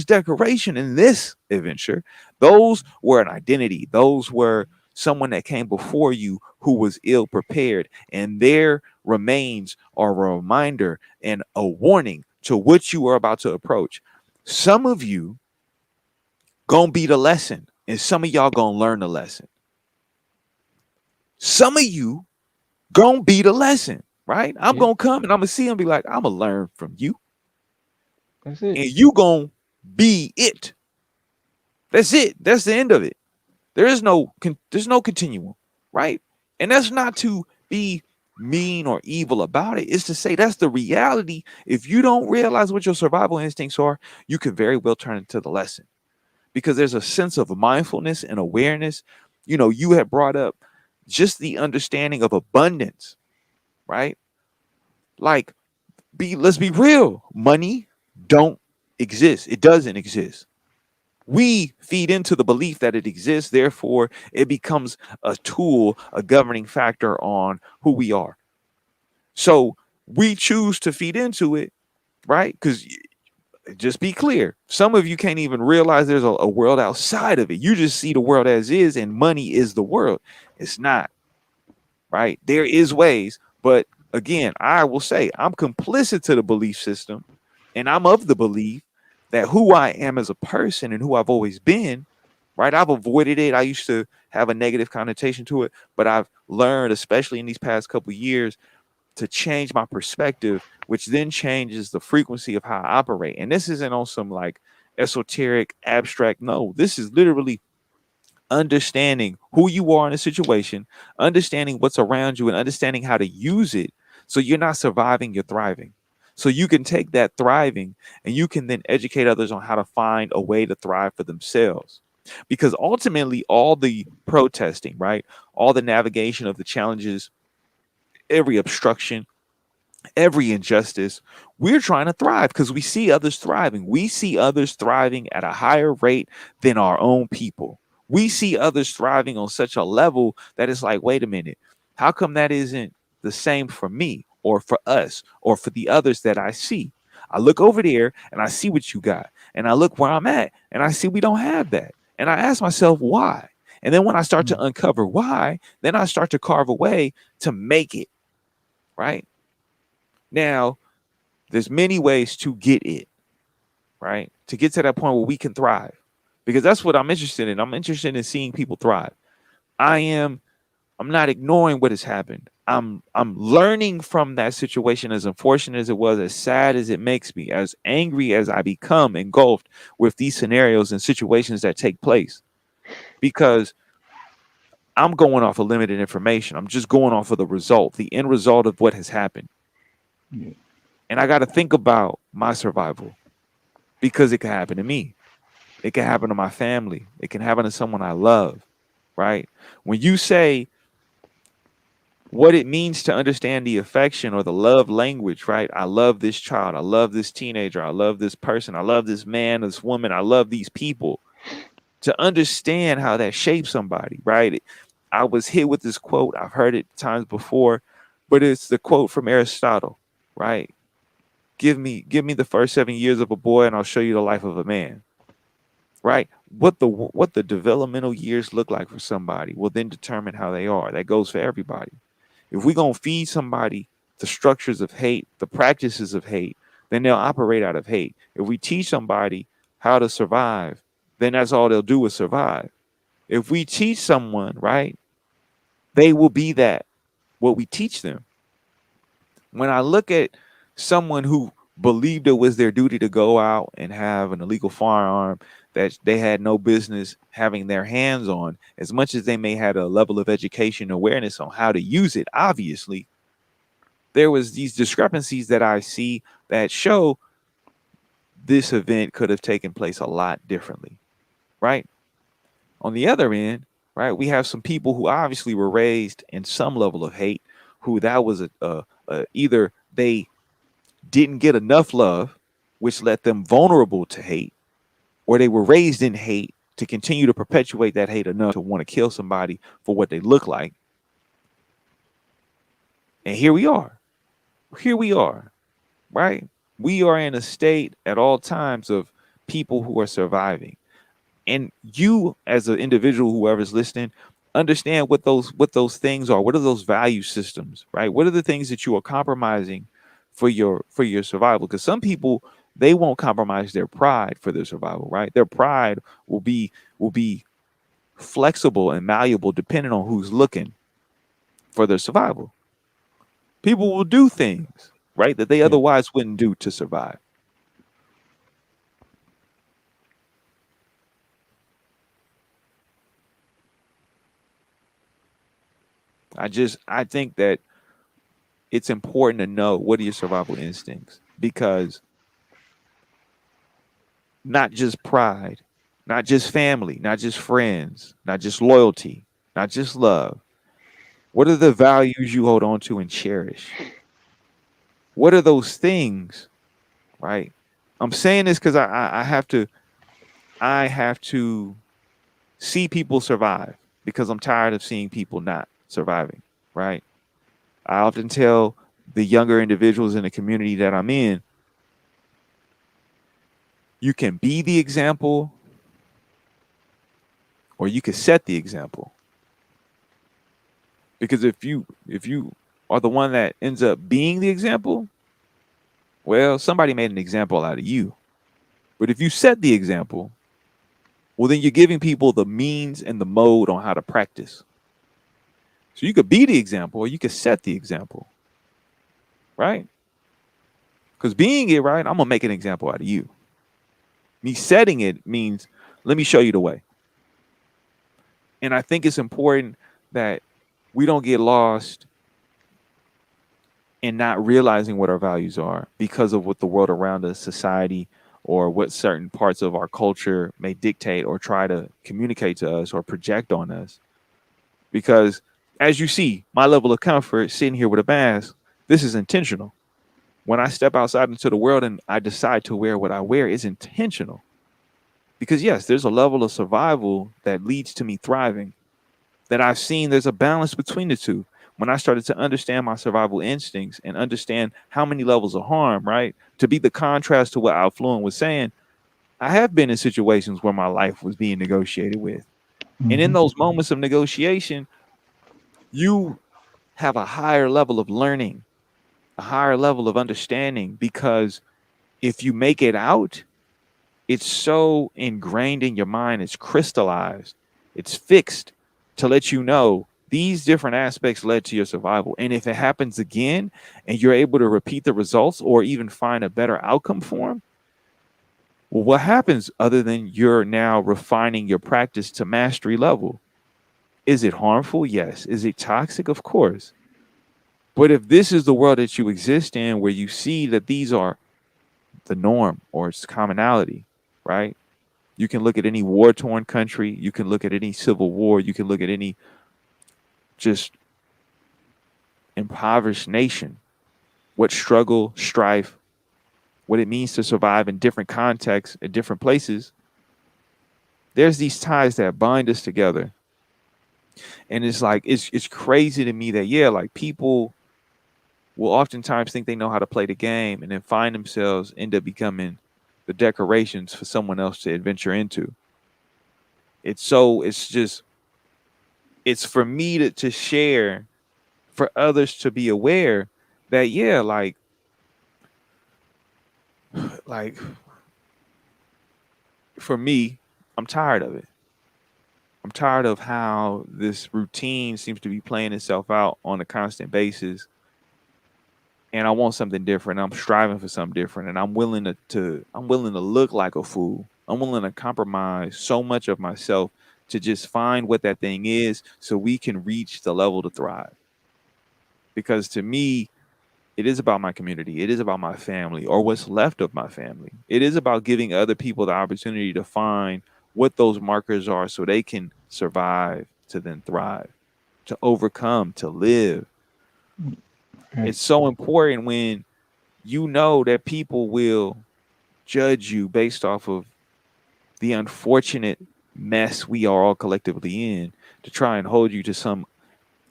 decoration in this adventure. Those were an identity. Those were someone that came before you who was ill prepared, and their remains are a reminder and a warning to what you are about to approach. Some of you gonna be the lesson, and some of y'all gonna learn the lesson. Some of you gonna be the lesson, right? I'm Yeah, gonna come and I'm gonna see and be like, I'm gonna learn from you, that's it. and you gonna be it. That's it. That's the end of it. There's no continuum, right? And that's not to be mean or evil about it. It's to say that's the reality. If you don't realize what your survival instincts are, you could very well turn into the lesson because there's a sense of mindfulness and awareness. You know, you have brought up just the understanding of abundance, right? Like, be let's be real. Money don't exist. It doesn't exist. We feed into the belief that it exists, therefore it becomes a tool, a governing factor on who we are. So we choose to feed into it, right? Because just be clear, some of you can't even realize there's a world outside of it. You just see the world as is, and money is the world. It's not, right? There is ways, but again, I will say I'm complicit to the belief system, and I'm of the belief that who I am as a person and who I've always been, right? I've avoided it. I used to have a negative connotation to it, but I've learned, especially in these past couple of years, to change my perspective, which then changes the frequency of how I operate. And this isn't on some like esoteric, abstract. No, this is literally understanding who you are in a situation, understanding what's around you, and understanding how to use it so you're not surviving, you're thriving. So you can take that thriving and you can then educate others on how to find a way to thrive for themselves. Because ultimately, all the protesting, right? All the navigation of the challenges, every obstruction, every injustice, we're trying to thrive because we see others thriving. We see others thriving at a higher rate than our own people. We see others thriving on such a level that it's like, wait a minute, how come that isn't the same for me or for us or for the others that I see? I look over there and I see what you got, and I look where I'm at and I see we don't have that. And I ask myself, why? And then when I start to Mm. uncover why, then I start to carve a way to make it, right? Now, there's many ways to get it, right? To get to that point where we can thrive. Because that's what I'm interested in. I'm interested in seeing people thrive. I am I'm not ignoring what has happened. I'm learning from that situation, as unfortunate as it was, as sad as it makes me, as angry as I become engulfed with these scenarios and situations that take place. Because I'm going off of limited information. I'm just going off of the result, the end result of what has happened. Yeah. And I got to think about my survival because it can happen to me. It can happen to my family. It can happen to someone I love, right? When you say what it means to understand the affection or the love language, right? I love this child. I love this teenager. I love this person. I love this man, this woman. I love these people. To understand how that shapes somebody, right? I was hit with this quote. I've heard it times before, but it's the quote from Aristotle, right? Give me the first 7 years of a boy and I'll show you the life of a man. right? What the developmental years look like for somebody will then determine how they are. That goes for everybody. If we're gonna feed somebody the structures of hate, the practices of hate, then they'll operate out of hate. If we teach somebody how to survive, then that's all they'll do is survive. If we teach someone, right, they will be that what we teach them. When I look at someone who believed it was their duty to go out and have an illegal firearm that they had no business having their hands on, as much as they may have a level of education awareness on how to use it, obviously, there was these discrepancies that I see that show this event could have taken place a lot differently, right? On the other end, right, we have some people who obviously were raised in some level of hate, who that was either they didn't get enough love, which led them vulnerable to hate, or they were raised in hate to continue to perpetuate that hate enough to want to kill somebody for what they look like. And here we are. Here we are, right? We are in a state at all times of people who are surviving. And you as an individual, whoever's listening, understand what those things are. What are those value systems, right? What are the things that you are compromising for your survival? Because some people, they won't compromise their pride for their survival, right? Their pride will be flexible and malleable depending on who's looking for their survival. People will do things, right, that they Yeah. otherwise wouldn't do to survive. I think that it's important to know what are your survival instincts, because not just pride, not just family, not just friends, not just loyalty, not just love. What are the values you hold on to and cherish? What are those things, right? I'm saying this because I have to see people survive, because I'm tired of seeing people not surviving, right? I often tell the younger individuals in the community that I'm in, you can be the example or you can set the example. Because if you are the one that ends up being the example, well, somebody made an example out of you. But if you set the example, well, then you're giving people the means and the mode on how to practice. So you could be the example or you could set the example, right? Because being it, right, I'm gonna make an example out of you. Me setting it means, let me show you the way. And I think it's important that we don't get lost in not realizing what our values are because of what the world around us, society, or what certain parts of our culture may dictate or try to communicate to us or project on us. Because as you see, my level of comfort sitting here with a mask, this is intentional. When I step outside into the world and I decide to wear what I wear, it's intentional. Because yes, there's a level of survival that leads to me thriving, that I've seen there's a balance between the two. When I started to understand my survival instincts and understand how many levels of harm, right? To be the contrast to what Alfluent was saying, I have been in situations where my life was being negotiated with. And in Hmm. those moments of negotiation, you have a higher level of learning, a higher level of understanding, because if you make it out, it's so ingrained in your mind, it's crystallized, it's fixed to let you know these different aspects led to your survival. And if it happens again and you're able to repeat the results or even find a better outcome for them, well, what happens other than you're now refining your practice to mastery level? Is it harmful? Yes. Is it toxic? Of course. But if this is the world that you exist in, where you see that these are the norm or it's commonality, right? You can look at any war torn country. You can look at any civil war. You can look at any just impoverished nation. What struggle, strife, what it means to survive in different contexts, in different places. There's these ties that bind us together. And it's like, it's crazy to me that, yeah, like people will oftentimes think they know how to play the game and then find themselves end up becoming the decorations for someone else to adventure into. it's just it's for me to share, for others to be aware that yeah, like for me, I'm tired of it. I'm tired of how this routine seems to be playing itself out on a constant basis, and I want something different. I'm striving for something different, and I'm willing to look like a fool. I'm willing to compromise so much of myself to just find what that thing is so we can reach the level to thrive. Because to me, it is about my community. It is about my family or what's left of my family. It is about giving other people the opportunity to find what those markers are so they can survive to then thrive, to overcome, to live. Right. It's so important when you know that people will judge you based off of the unfortunate mess we are all collectively in to try and hold you to some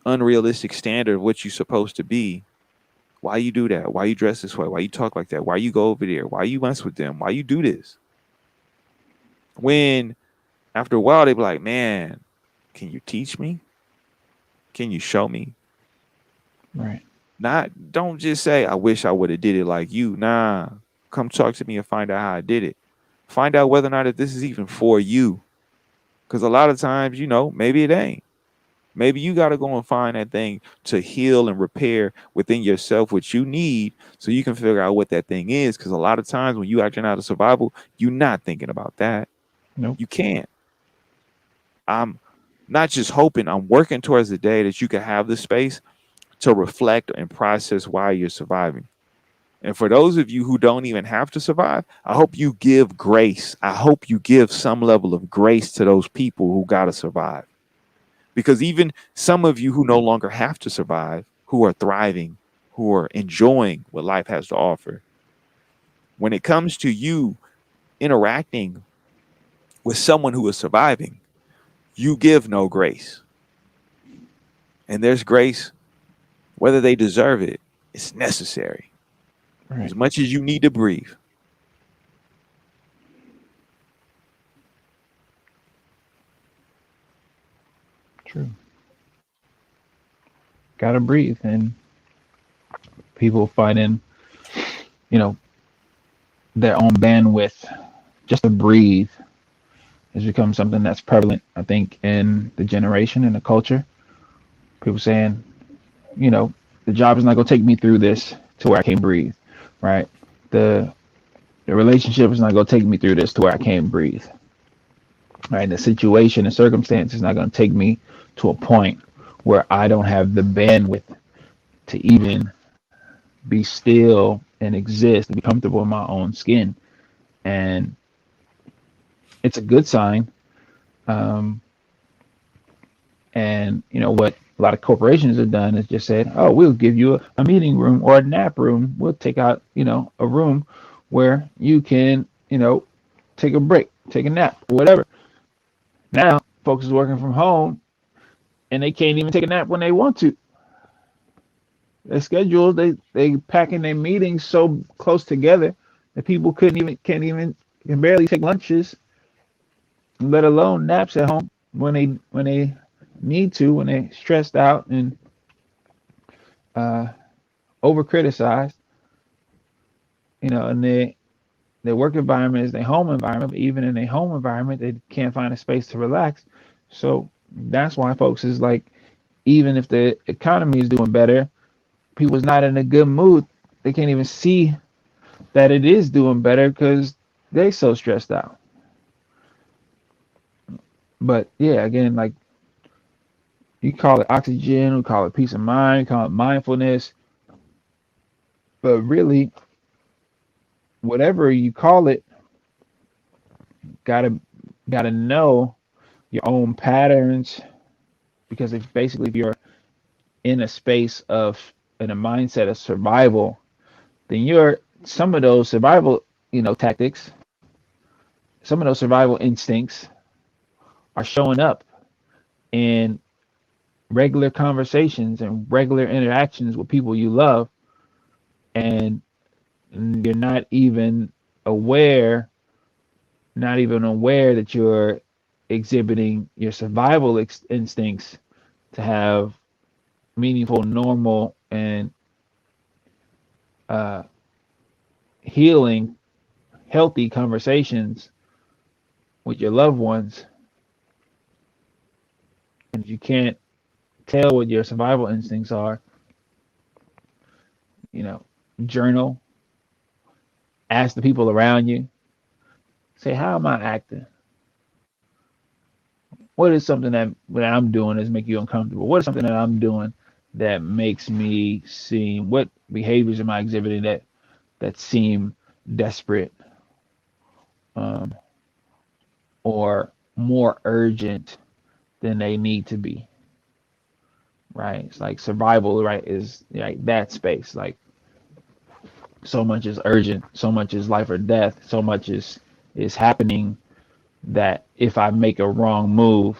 unrealistic standard of what you're supposed to be. Why you do that? Why you dress this way? Why you talk like that? Why you go over there? Why you mess with them? Why you do this? When after a while they be like, man, can you teach me? Can you show me? Right. Not don't just say, I wish I would have did it like you. Nah. Come talk to me and find out how I did it. Find out whether or not if this is even for you. Because a lot of times, maybe it ain't. Maybe you got to go and find that thing to heal and repair within yourself what you need so you can figure out what that thing is. Because a lot of times when you acting out of survival, you're not thinking about that. Nope. You can't. I'm not just hoping, I'm working towards the day that you can have the space to reflect and process why you're surviving. And for those of you who don't even have to survive, I hope you give grace. I hope you give some level of grace to those people who got to survive. Because even some of you who no longer have to survive, who are thriving, who are enjoying what life has to offer, when it comes to you interacting with someone who is surviving, you give no grace. And there's grace, whether they deserve it, it's necessary. Right. As much as you need to breathe. True. Gotta breathe, and people finding, you know, their own bandwidth just to breathe has become something that's prevalent, I think, in the generation and the culture. People saying, you know, the job is not gonna take me through this to where I can't breathe, right? The the relationship is not gonna take me through this to where I can't breathe, right? The situation and circumstance is not gonna take me to a point where I don't have the bandwidth to even be still and exist and be comfortable in my own skin. And it's a good sign. Um, and what a lot of corporations have done is just said, "Oh, we'll give you a meeting room or a nap room. We'll take out, a room where you can, take a break, take a nap, whatever." Now, folks is working from home and they can't even take a nap when they want to. Their schedules, they packing their meetings so close together that people can barely take lunches, let alone naps at home when they need to, when they stressed out and uh, over criticized, and their work environment is their home environment, but even in their home environment, they can't find a space to relax. So that's why folks is like, even if the economy is doing better, people's not in a good mood. They can't even see that it is doing better because they so stressed out. But yeah, again, like, you call it oxygen, we call it peace of mind, call it mindfulness, but really, whatever you call it, gotta gotta know your own patterns, because if you're in a space of in a mindset of survival, then you're some of those survival tactics, some of those survival instincts are showing up in regular conversations and regular interactions with people you love, and you're not even aware that you're exhibiting your survival instincts to have meaningful, normal, and uh, healing, healthy conversations with your loved ones, and if you can't tell what your survival instincts are, you know, journal, ask the people around you, say, how am I acting? What is something that I'm doing that's make you uncomfortable? What is something that I'm doing that makes me seem, what behaviors am I exhibiting that seem desperate, um, or more urgent than they need to be, right? It's like survival, right, is like that space. Like so much is urgent, so much is life or death, so much is happening that if I make a wrong move,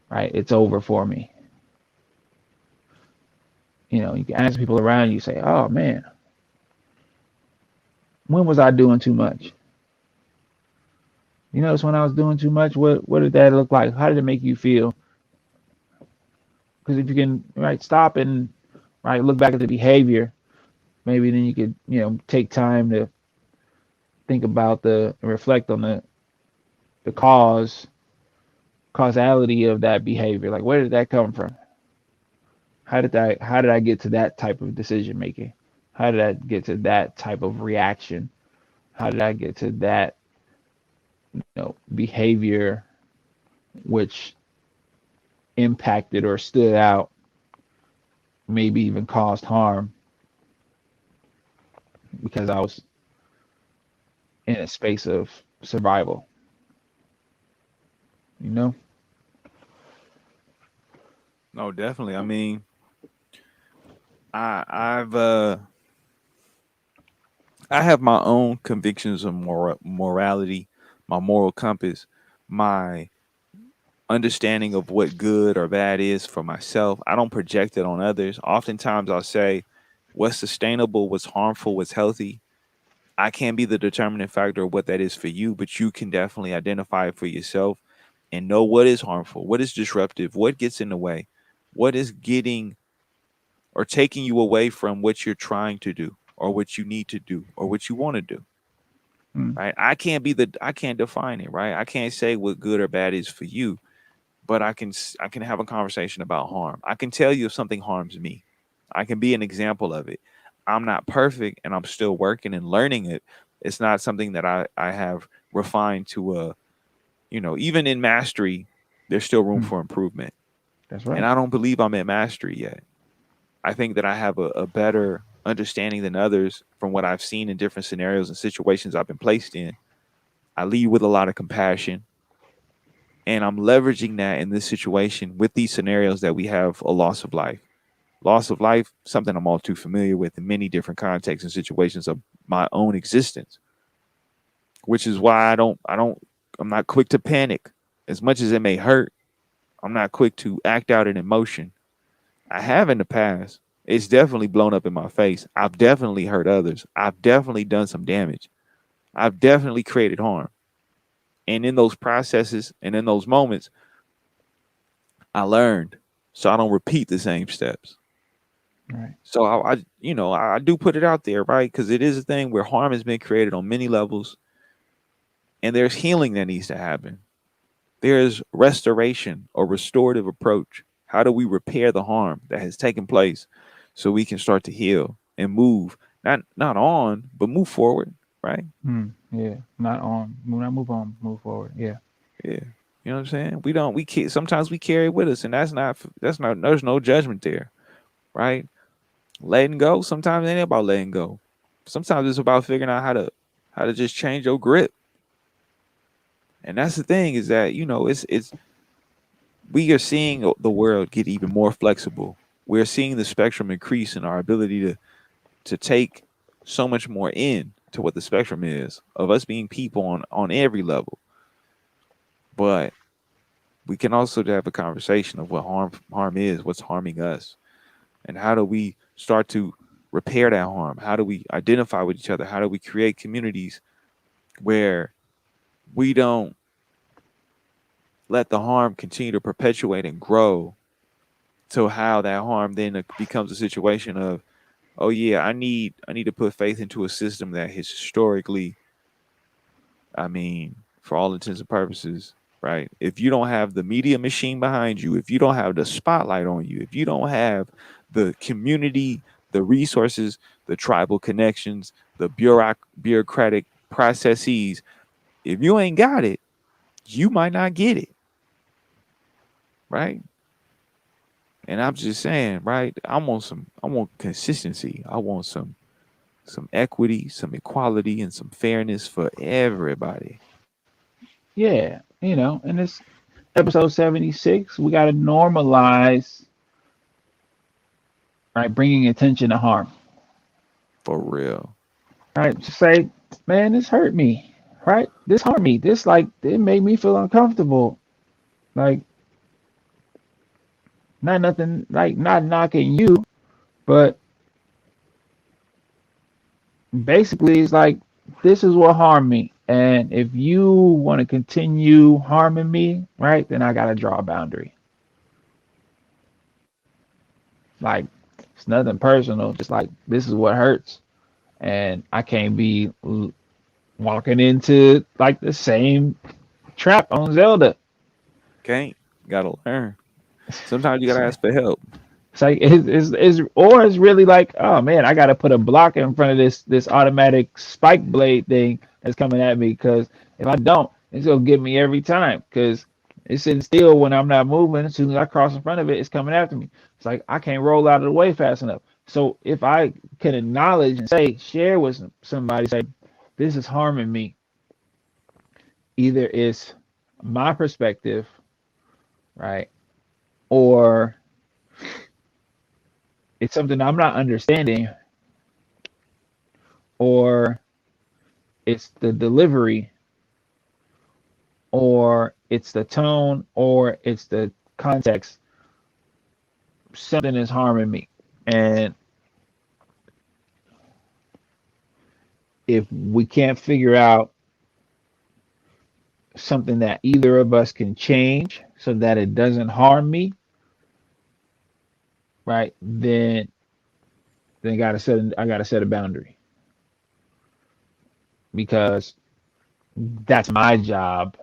right, it's over for me. You can ask people around you, say, oh man, when was I doing too much? You notice when I was doing too much, what did that look like? How did it make you feel? Because if you can, right, stop and right look back at the behavior, maybe then you could, take time to think about the reflect on the causality of that behavior. Like where did that come from? How did I get to that type of decision making? How did I get to that type of reaction? How did I get to that, behavior which impacted or stood out, maybe even caused harm because I was in a space of survival, you know? No, definitely. I mean, I've I have my own convictions of morality, my moral compass, my understanding of what good or bad is for myself. I don't project it on others. Oftentimes I'll say what's sustainable, what's harmful, what's healthy. I can't be the determining factor of what that is for you, but you can definitely identify it for yourself and know what is harmful, what is disruptive, what gets in the way, what is getting or taking you away from what you're trying to do or what you need to do or what you want to do. Mm, Right? I can't define it, right? I can't say what good or bad is for you, but I can have a conversation about harm. I can tell you if something harms me. I can be an example of it. I'm not perfect and I'm still working and learning it. It's not something that I have refined to even in mastery, there's still room mm, for improvement. that's And right. I don't believe I'm at mastery yet. I think that I have a better understanding than others from what I've seen in different scenarios and situations I've been placed in. I lead with a lot of compassion, and I'm leveraging that in this situation with these scenarios that we have a loss of life. Loss of life, something I'm all too familiar with in many different contexts and situations of my own existence, which is why I'm not quick to panic. As much as it may hurt, I'm not quick to act out an emotion. I have in the past. It's definitely blown up in my face. I've definitely hurt others. I've definitely done some damage. I've definitely created harm. And in those processes and in those moments, I learned so I don't repeat the same steps. Right. So I do put it out there, right? Because it is a thing where harm has been created on many levels, and there's healing that needs to happen. There's restoration or restorative approach. How do we repair the harm that has taken place so we can start to heal and move not on, but move forward, right? Yeah. Not on. Not move on. Move forward. Yeah. Yeah. You know what I'm saying? We don't we sometimes we carry it with us, and that's not there's no judgment there, right? Letting go sometimes it ain't about letting go. Sometimes it's about figuring out how to just change your grip. And that's the thing is that, it's we are seeing the world get even more flexible. We're seeing the spectrum increase in our ability to take so much more in to what the spectrum is of us being people on every level. But we can also have a conversation of what harm is, what's harming us, and how do we start to repair that harm? How do we identify with each other? How do we create communities where we don't let the harm continue to perpetuate and grow to how that harm then becomes a situation of, oh yeah, I need to put faith into a system that has historically, I mean, for all intents and purposes, right? If you don't have the media machine behind you, if you don't have the spotlight on you, if you don't have the community, the resources, the tribal connections, the bureaucratic processes, if you ain't got it, you might not get it, right? And I'm just saying, right? I want consistency. I want some equity, some equality, and some fairness for everybody. Yeah, and it's episode 76. We got to normalize, right, bringing attention to harm. For real. Right, just say, man, this hurt me. Right, this harmed me. This like it made me feel uncomfortable. Like not nothing. Like not knocking you, but basically it's like this is what harmed me. And if you want to continue harming me, right, then I gotta draw a boundary. Like it's nothing personal. Just like this is what hurts, and I can't be walking into like the same trap on Zelda. Can't. Gotta learn. Sometimes you It's gotta like ask for help. or it's really like, oh man, I got to put a block in front of this automatic spike blade thing that's coming at me because if I don't, it's gonna get me every time because it's sitting still when I'm not moving. As soon as I cross in front of it, it's coming after me. It's like I can't roll out of the way fast enough. So if I can acknowledge and say, share with somebody, say, this is harming me. Either it's my perspective, right, or it's something I'm not understanding, or it's the delivery, or it's the tone, or it's the context. Something is harming me. And if we can't figure out something that either of us can change so that it doesn't harm me, right? Then I gotta set a boundary because that's my job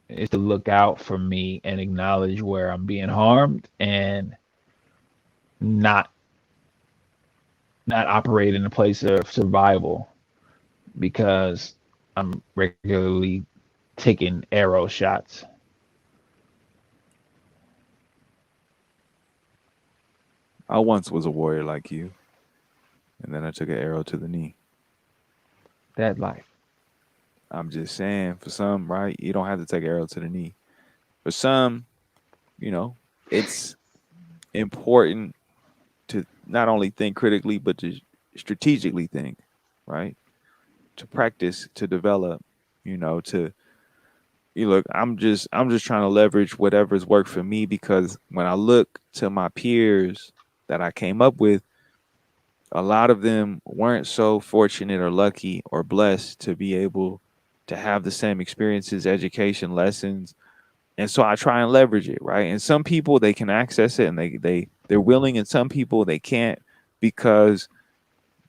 is to look out for me and acknowledge where I'm being harmed and not not operate in a place of survival because I'm regularly taking arrow shots. I once was a warrior like you, and then I took an arrow to the knee. That life. I'm just saying, for some, right, you don't have to take an arrow to the knee. For some, you know, it's important to not only think critically, but to strategically think, right? To practice, to develop, to you look, I'm just trying to leverage whatever's worked for me because when I look to my peers that I came up with, a lot of them weren't so fortunate or lucky or blessed to be able to have the same experiences, education, lessons. And so I try and leverage it, right? And some people they can access it and they're willing, and some people they can't because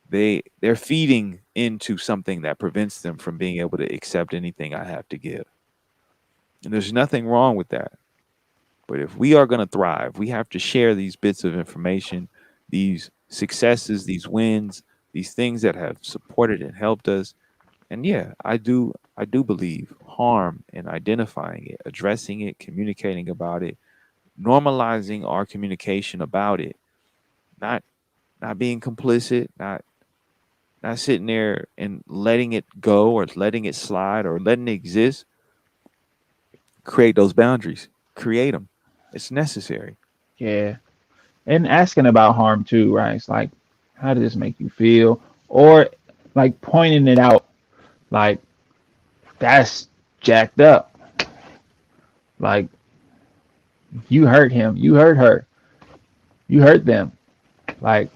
they're feeding into something that prevents them from being able to accept anything I have to give. And there's nothing wrong with that. But if we are going to thrive, we have to share these bits of information, these successes, these wins, these things that have supported and helped us. And yeah, I do believe harm in identifying it, addressing it, communicating about it, normalizing our communication about it, not not being complicit, not sitting there and letting it go or letting it slide or letting it exist. Create those boundaries. Create them. It's necessary. Yeah. And asking about harm too, right? It's like, how did this make you feel? Or like pointing it out, like, that's jacked up. Like, you hurt him, you hurt her, you hurt them. Like,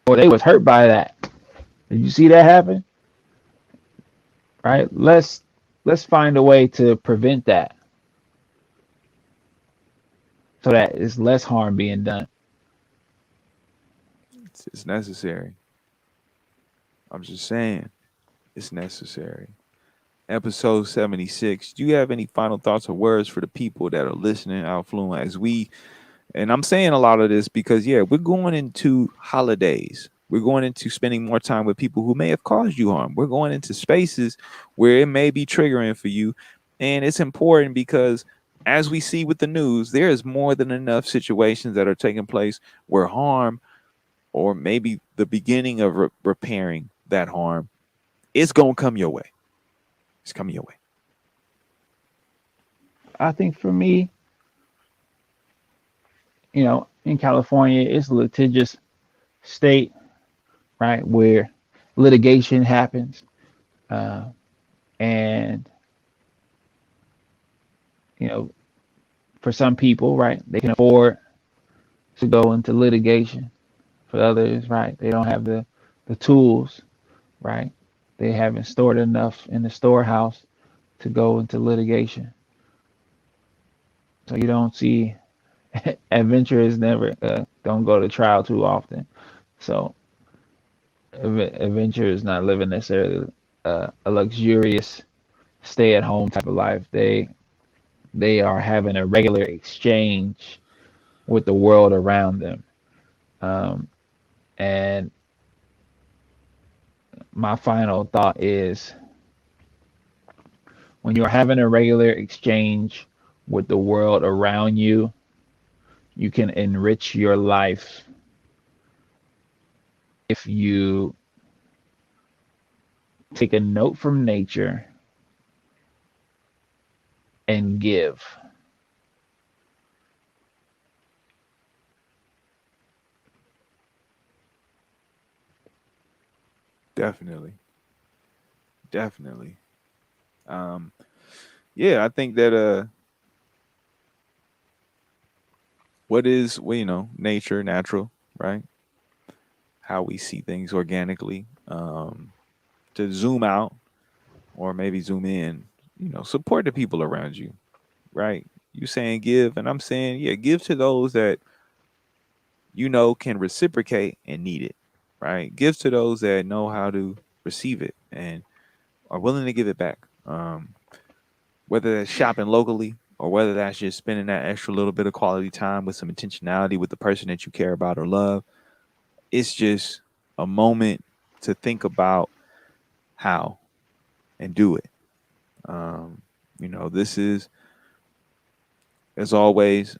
or they was hurt by that. Did you see that happen? Right? let's find a way to prevent that so that it's less harm being done. It's necessary. I'm just saying, it's necessary. Episode 76. Do you have any final thoughts or words for the people that are listening, Outfluent, as we, and I'm saying a lot of this because, yeah, we're going into holidays. We're going into spending more time with people who may have caused you harm. We're going into spaces where it may be triggering for you. And it's important because, as we see with the news, there is more than enough situations that are taking place where harm, or maybe the beginning of repairing that harm, it's going to come your way. It's coming your way. I think for me, in California, it's a litigious state, right, where litigation happens, uh, and you know, for some people, right, they can afford to go into litigation. For others, right, they don't have the tools, right? They haven't stored enough in the storehouse to go into litigation. So you don't see adventurers never don't go to trial too often. So adventurers not living necessarily a luxurious stay at home type of life. They are having a regular exchange with the world around them. Um, and my final thought is when you're having a regular exchange with the world around you, you can enrich your life if you take a note from nature and give. Definitely. Definitely. Um, yeah, I think that what is, well, nature, natural, right? How we see things organically. To zoom out or maybe zoom in, support the people around you, right? You saying give, and I'm saying, yeah, give to those that can reciprocate and need it, right? Give to those that know how to receive it and are willing to give it back. Whether that's shopping locally or whether that's just spending that extra little bit of quality time with some intentionality with the person that you care about or love, it's just a moment to think about how and do it. Um, this is, as always,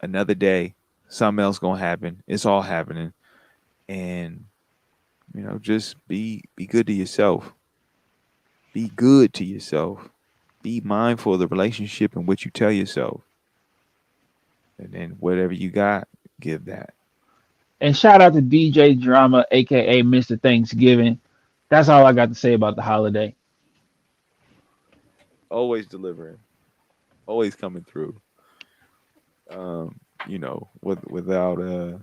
another day. Something else gonna happen. It's all happening, and just be good to yourself. Be good to yourself. Be mindful of the relationship and what you tell yourself, and then whatever you got, give that. And shout out to DJ Drama, aka Mr. Thanksgiving. That's all I got to say about the holiday. Always delivering, always coming through. Without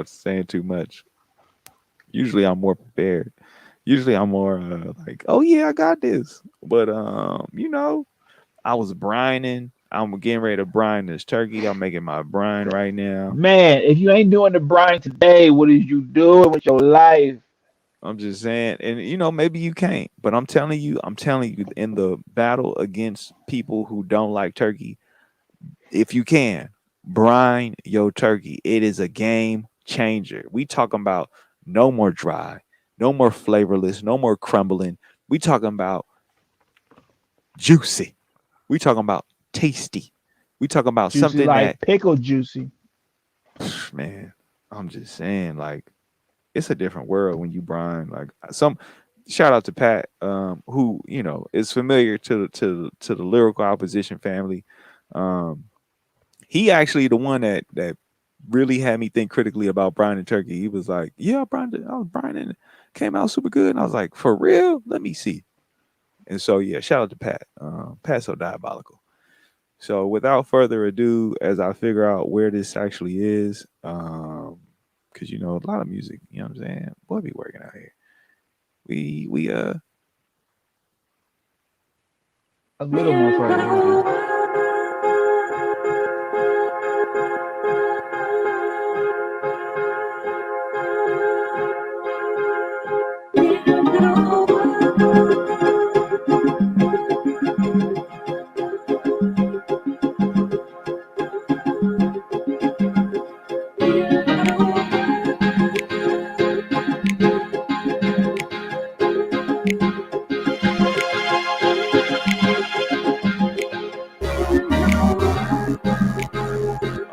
saying too much. Usually I'm more prepared. Usually I'm more like, oh yeah, I got this. But I was brining. I'm getting ready to brine this turkey. I'm making my brine right now. Man, if you ain't doing the brine today, what is you doing with your life? I'm just saying, and maybe you can't, but I'm telling you, in the battle against people who don't like turkey, if you can, brine your turkey. It is a game changer. We talking about no more dry, no more flavorless, no more crumbling. We talking about juicy. We talking about tasty. We talking about Juicy something that, like pickle juicy. man, I'm just saying, like, it's a different world when you brine. Like, some shout out to Pat, who is familiar to the lyrical opposition family. Um, he actually the one that really had me think critically about Brian and Turkey. He was like, "Yeah, I was Brian and came out super good." And I was like, "For real? Let me see." And so, yeah, shout out to Pat. Pat's so diabolical. So without further ado, as I figure out where this actually is, because a lot of music, what I'm saying, boy, be working out here. We A little more further. Okay.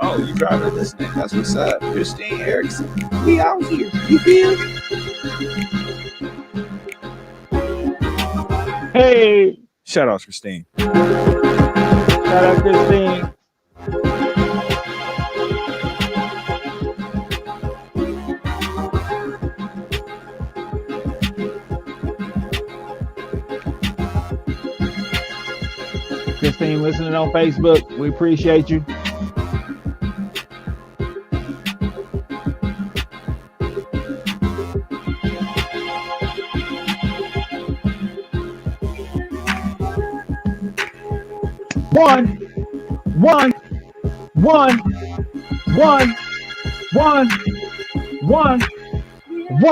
Oh, you driving listening. That's what's up. Christine Erickson. We out here. You feel me? Hey, Shout out Christine. shout out Christine. Christine listening on Facebook. We appreciate you. One, one, one, one, one, one.